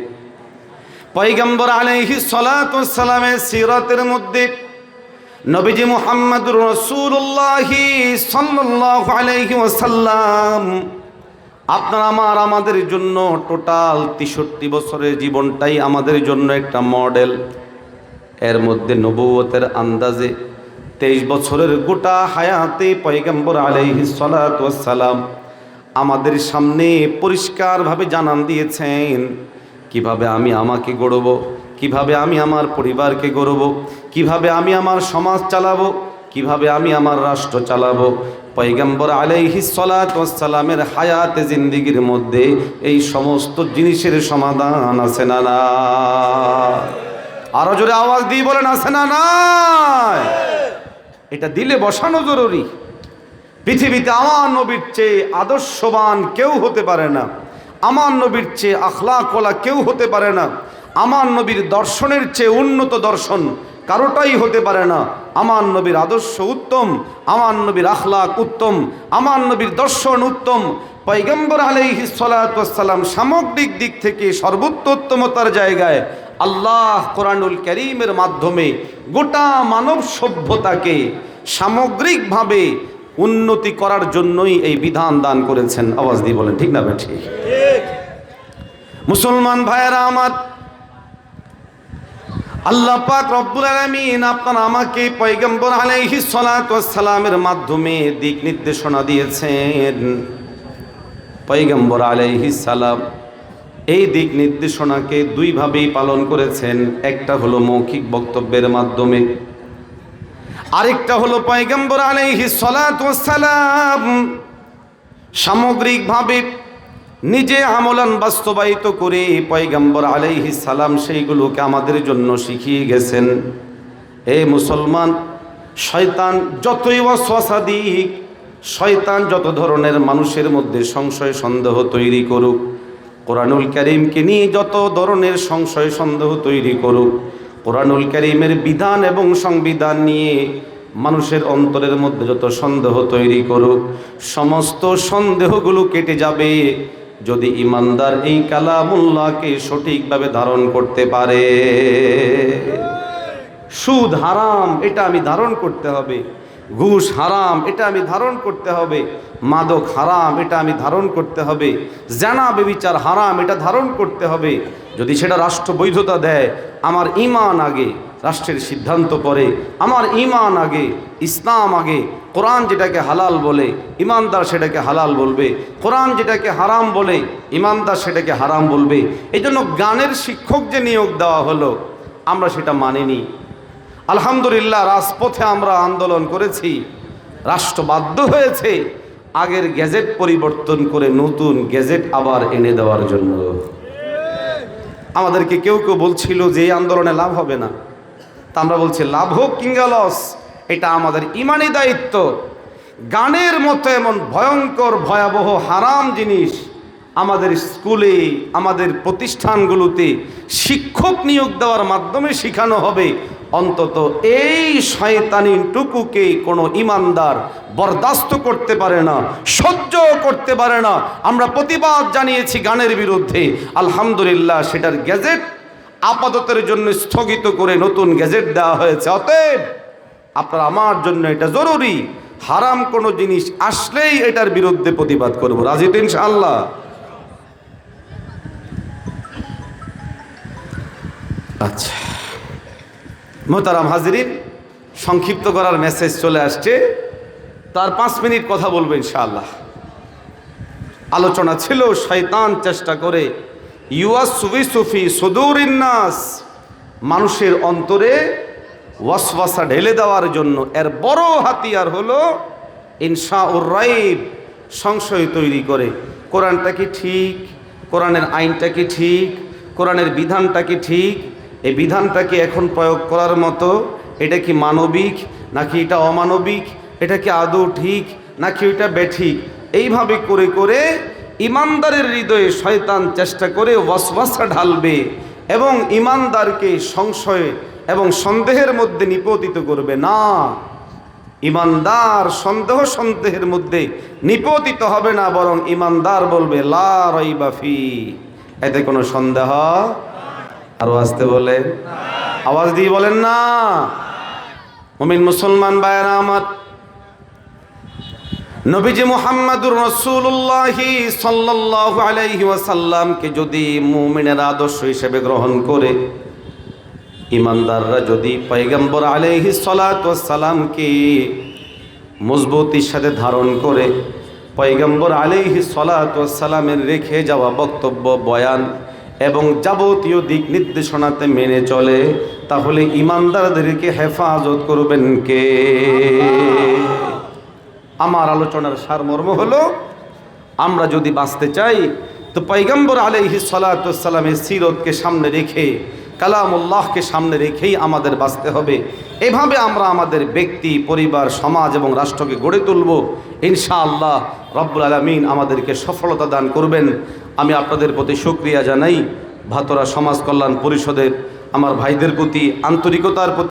পয়গম্বর আলাইহিস সালাতু ওয়াস সালামের সিরাতের মধ্যে নবীজি মুহাম্মদুর রাসূলুল্লাহ সাল্লাল্লাহু আলাইহি ওয়াসাল্লাম আপনার আমাদের জন্য টোটাল 63 বছরের জীবনটাই আমাদের জন্য একটা মডেল। এর মধ্যে নবুয়তের আন্দাজে 23 বছরের গোটা হায়াতে পয়গম্বর আলাইহিস সালাতু ওয়াস সালাম আমাদের সামনে পরিষ্কারভাবে জানান দিয়েছেন কিভাবে আমি আমাকে গড়ব, কিভাবে আমি আমার পরিবারকে গড়ব, কিভাবে আমি আমার সমাজ চালাবো, কিভাবে আমি আমার রাষ্ট্র চালাবো। পয়গম্বর আলাইহিস সালাতু ওয়াস সালামের হায়াতে জিন্দেগির মধ্যে এই সমস্ত জিনিসের সমাধান আছে না না? আরো জোরে আওয়াজ দিয়ে বলেন আছে না নাই? এটা দিলে বসানো জরুরি। পৃথিবীতে আমার নবীর চেয়ে আদর্শবান কেউ হতে পারে না, আমার নবীর চেয়ে আখলাকওয়ালা কেউ হতে পারে না, আমার নবীর দর্শনের চেয়ে উন্নত দর্শন কারোটাই হতে পারে না। আমার নবীর আদর্শ উত্তম, আমার নবীর আখলাক উত্তম, আমার নবীর দর্শন উত্তম। পয়গম্বর আলাইহিস সালাতু ওয়াস সালাম সামগ্রিক দিক থেকে সর্বোত্তমতার জায়গায় আল্লাহ কোরআনুল কারীমের মাধ্যমে গোটা মানব সভ্যতাকে সামগ্রিকভাবে উন্নতি করার জন্যই এই বিধান দান করেছেন। আওয়াজ দিয়ে বলেন ঠিক না বেঠিক? মুসলমান ভাইয়েরা আমার, আল্লাহ পাক রব্বুল আলামিন আপনার আমাকে পয়গম্বর আলাইহিস সালাতু ওয়াস সালামের মাধ্যমে দিক নির্দেশনা দিয়েছেন। পয়গম্বর আলাইহিস সালাম এই দিক নির্দেশনাকে দুইভাবেই পালন করেছেন। একটা হলো মৌখিক বক্তব্যের মাধ্যমে, আরেকটা হলো পয়গম্বর আলাইহিস সালাতু ওয়াস সালাম সামগ্রিকভাবে নিজে আমলান বাস্তবায়িত করে পয়গম্বর আলাইহিস সালাম সেইগুলোকে আমাদের জন্য শিখিয়ে গেছেন। হে মুসলমান, শয়তান যতই ওয়াসওয়াসা দিক, শয়তান যত ধরনের মানুষের মধ্যে সংশয় সন্দেহ তৈরি করুক, কোরআনুল কারীমকে নিয়ে যত ধরনের সংশয় সন্দেহ তৈরি করুক, কোরআনুল কারীমের বিধান এবং সংবিধান নিয়ে মানুষের অন্তরের মধ্যে যত সন্দেহ তৈরি করুক, সমস্ত সন্দেহগুলো কেটে যাবে যদি ইমানদার এই কালামুল্লাহকে সঠিকভাবে ধারণ করতে পারে। সুদ হারাম, এটা আমি ধারণ করতে হবে। ঘুষ হারাম, এটা আমি ধারণ করতে হবে। মাদক হারাম, এটা আমি ধারণ করতে হবে। জানা ব্যভিচার হারাম, এটা ধারণ করতে হবে। যদি সেটা রাষ্ট্র বৈধতা দেয়, আমার ঈমান আগে, রাষ্ট্রের সিদ্ধান্ত পরে আমার ঈমান আগে, ইসলাম আগে। কোরআন যেটাকে হালাল বলে ঈমানদার সেটাকে হালাল বলবে, কোরআন যেটাকে হারাম বলে ঈমানদার সেটাকে হারাম বলবে। এই জন্য গানের শিক্ষক যে নিয়োগ দেওয়া হলো, আমরা সেটা মানিনি। আলহামদুলিল্লাহ, রাজপথে আমরা আন্দোলন করেছি, রাষ্ট্র বাধ্য হয়েছে আগের গেজেট পরিবর্তন করে নতুন গেজেট আবার এনে দেওয়ার জন্য। আমাদেরকে কেউ কেউ বলছিল যে এই আন্দোলনে লাভ হবে না, তা আমরা বলছি লাভ হোক কিংবা লস, এটা আমাদের ইমানি দায়িত্ব। গানের মতো এমন ভয়ঙ্কর ভয়াবহ হারাম জিনিস আমাদের স্কুলে, আমাদের প্রতিষ্ঠানগুলোতে শিক্ষক নিয়োগ দেওয়ার মাধ্যমে শেখানো হবে। অন্তত এই শয়তানিটুকুকে কোনো ইমানদার বরদাস্ত করতে পারে না, সহ্য করতে পারে না। আমরা প্রতিবাদ জানিয়েছি গানের বিরুদ্ধে। আলহামদুলিল্লাহ, সেটার গেজেট আপাততের জন্য স্থগিত করে নতুন গেজেট দেওয়া হয়েছে। অতএব আপনার আমার জন্য এটা জরুরি, হারাম কোনো জিনিস আসলেই এটার বিরুদ্ধে প্রতিবাদ করব। রাজি তো ইনশাআল্লাহ? আচ্ছা মোহতারাম হাজিরিন, সংক্ষিপ্ত করার মেসেজ চলে আসছে, তার 5 মিনিট কথা বলবো ইনশাআল্লাহ। আলোচনা ছিল শয়তান চেষ্টা করে ইউয়াসওয়িসু ফি সুদুরিন নাস, মানুষের অন্তরে ওয়াসওয়াসা ঢেলে দেওয়ার জন্য এর বড় হাতিয়ার হলো ইনশাউর রাইব, সংশয় তৈরি করে। কোরআনটা কি ঠিক, কোরআনের আইনটা কি ঠিক, কোরআনের বিধানটা কি ঠিক, এই বিধানটা কি এখন প্রয়োগ করার মতো, এটা কি মানবিক নাকি এটা অমানবিক, এটা কি আদৌ ঠিক নাকি ওইটা বেঠিক, এইভাবে করে করে ইমানদারের হৃদয়ে শয়তান চেষ্টা করে ওয়াসওয়াসা ঢালবে এবং ইমানদারকে সংশয় এবং সন্দেহের মধ্যে নিপতিত করবে। না, ইমানদার সন্দেহের মধ্যে নিপতিত হবে না, বরং ইমানদার বলবে লা রাইবা ফি, এতে কোনো সন্দেহ। আরো আসতে বলে, আওয়াজ দিয়ে বলেন না। মুমিন মুসলমান ভাইয়েরা আমার, নবীজি মুহাম্মদুর রাসূলুল্লাহ সাল্লাল্লাহু আলাইহি ওয়াসাল্লামকে যদি মুমিনের আদর্শ হিসেবে গ্রহণ করে, ইমানদাররা যদি পয়গম্বর আলাইহিস সালাতু ওয়াস সালামকে মজবুতির সাথে ধারণ করে পয়গম্বর আলাইহিস সালাতু ওয়াস সালামের রেখে যাওয়া বক্তব্য, বয়ান এবং যাবতীয় দিক নির্দেশনাতে মেনে চলে, তাহলে ইমানদারদেরকে হেফাজত করবেন কে? আমার আলোচনার সারমর্ম হলো, আমরা যদি বাঁচতে চাই তো পয়গম্বর আলাইহিস সালাতু ওয়াস সালামের সিরতকে সামনে রেখে, কালামুল্লাহকে সামনে রেখেই আমাদের বাঁচতে হবে। এভাবে আমরা আমাদের ব্যক্তি, পরিবার, সমাজ এবং রাষ্ট্রকে গড়ে তুলব। ইনশাআল্লাহ রব্বুল আলামিন আমাদেরকে সফলতা দান করবেন। আমি আপনাদের প্রতি শুকরিয়া জানাই, ভাতরা সমাজ কল্যাণ পরিষদের আমার ভাইদের প্রতি, আন্তরিকতার প্রতি।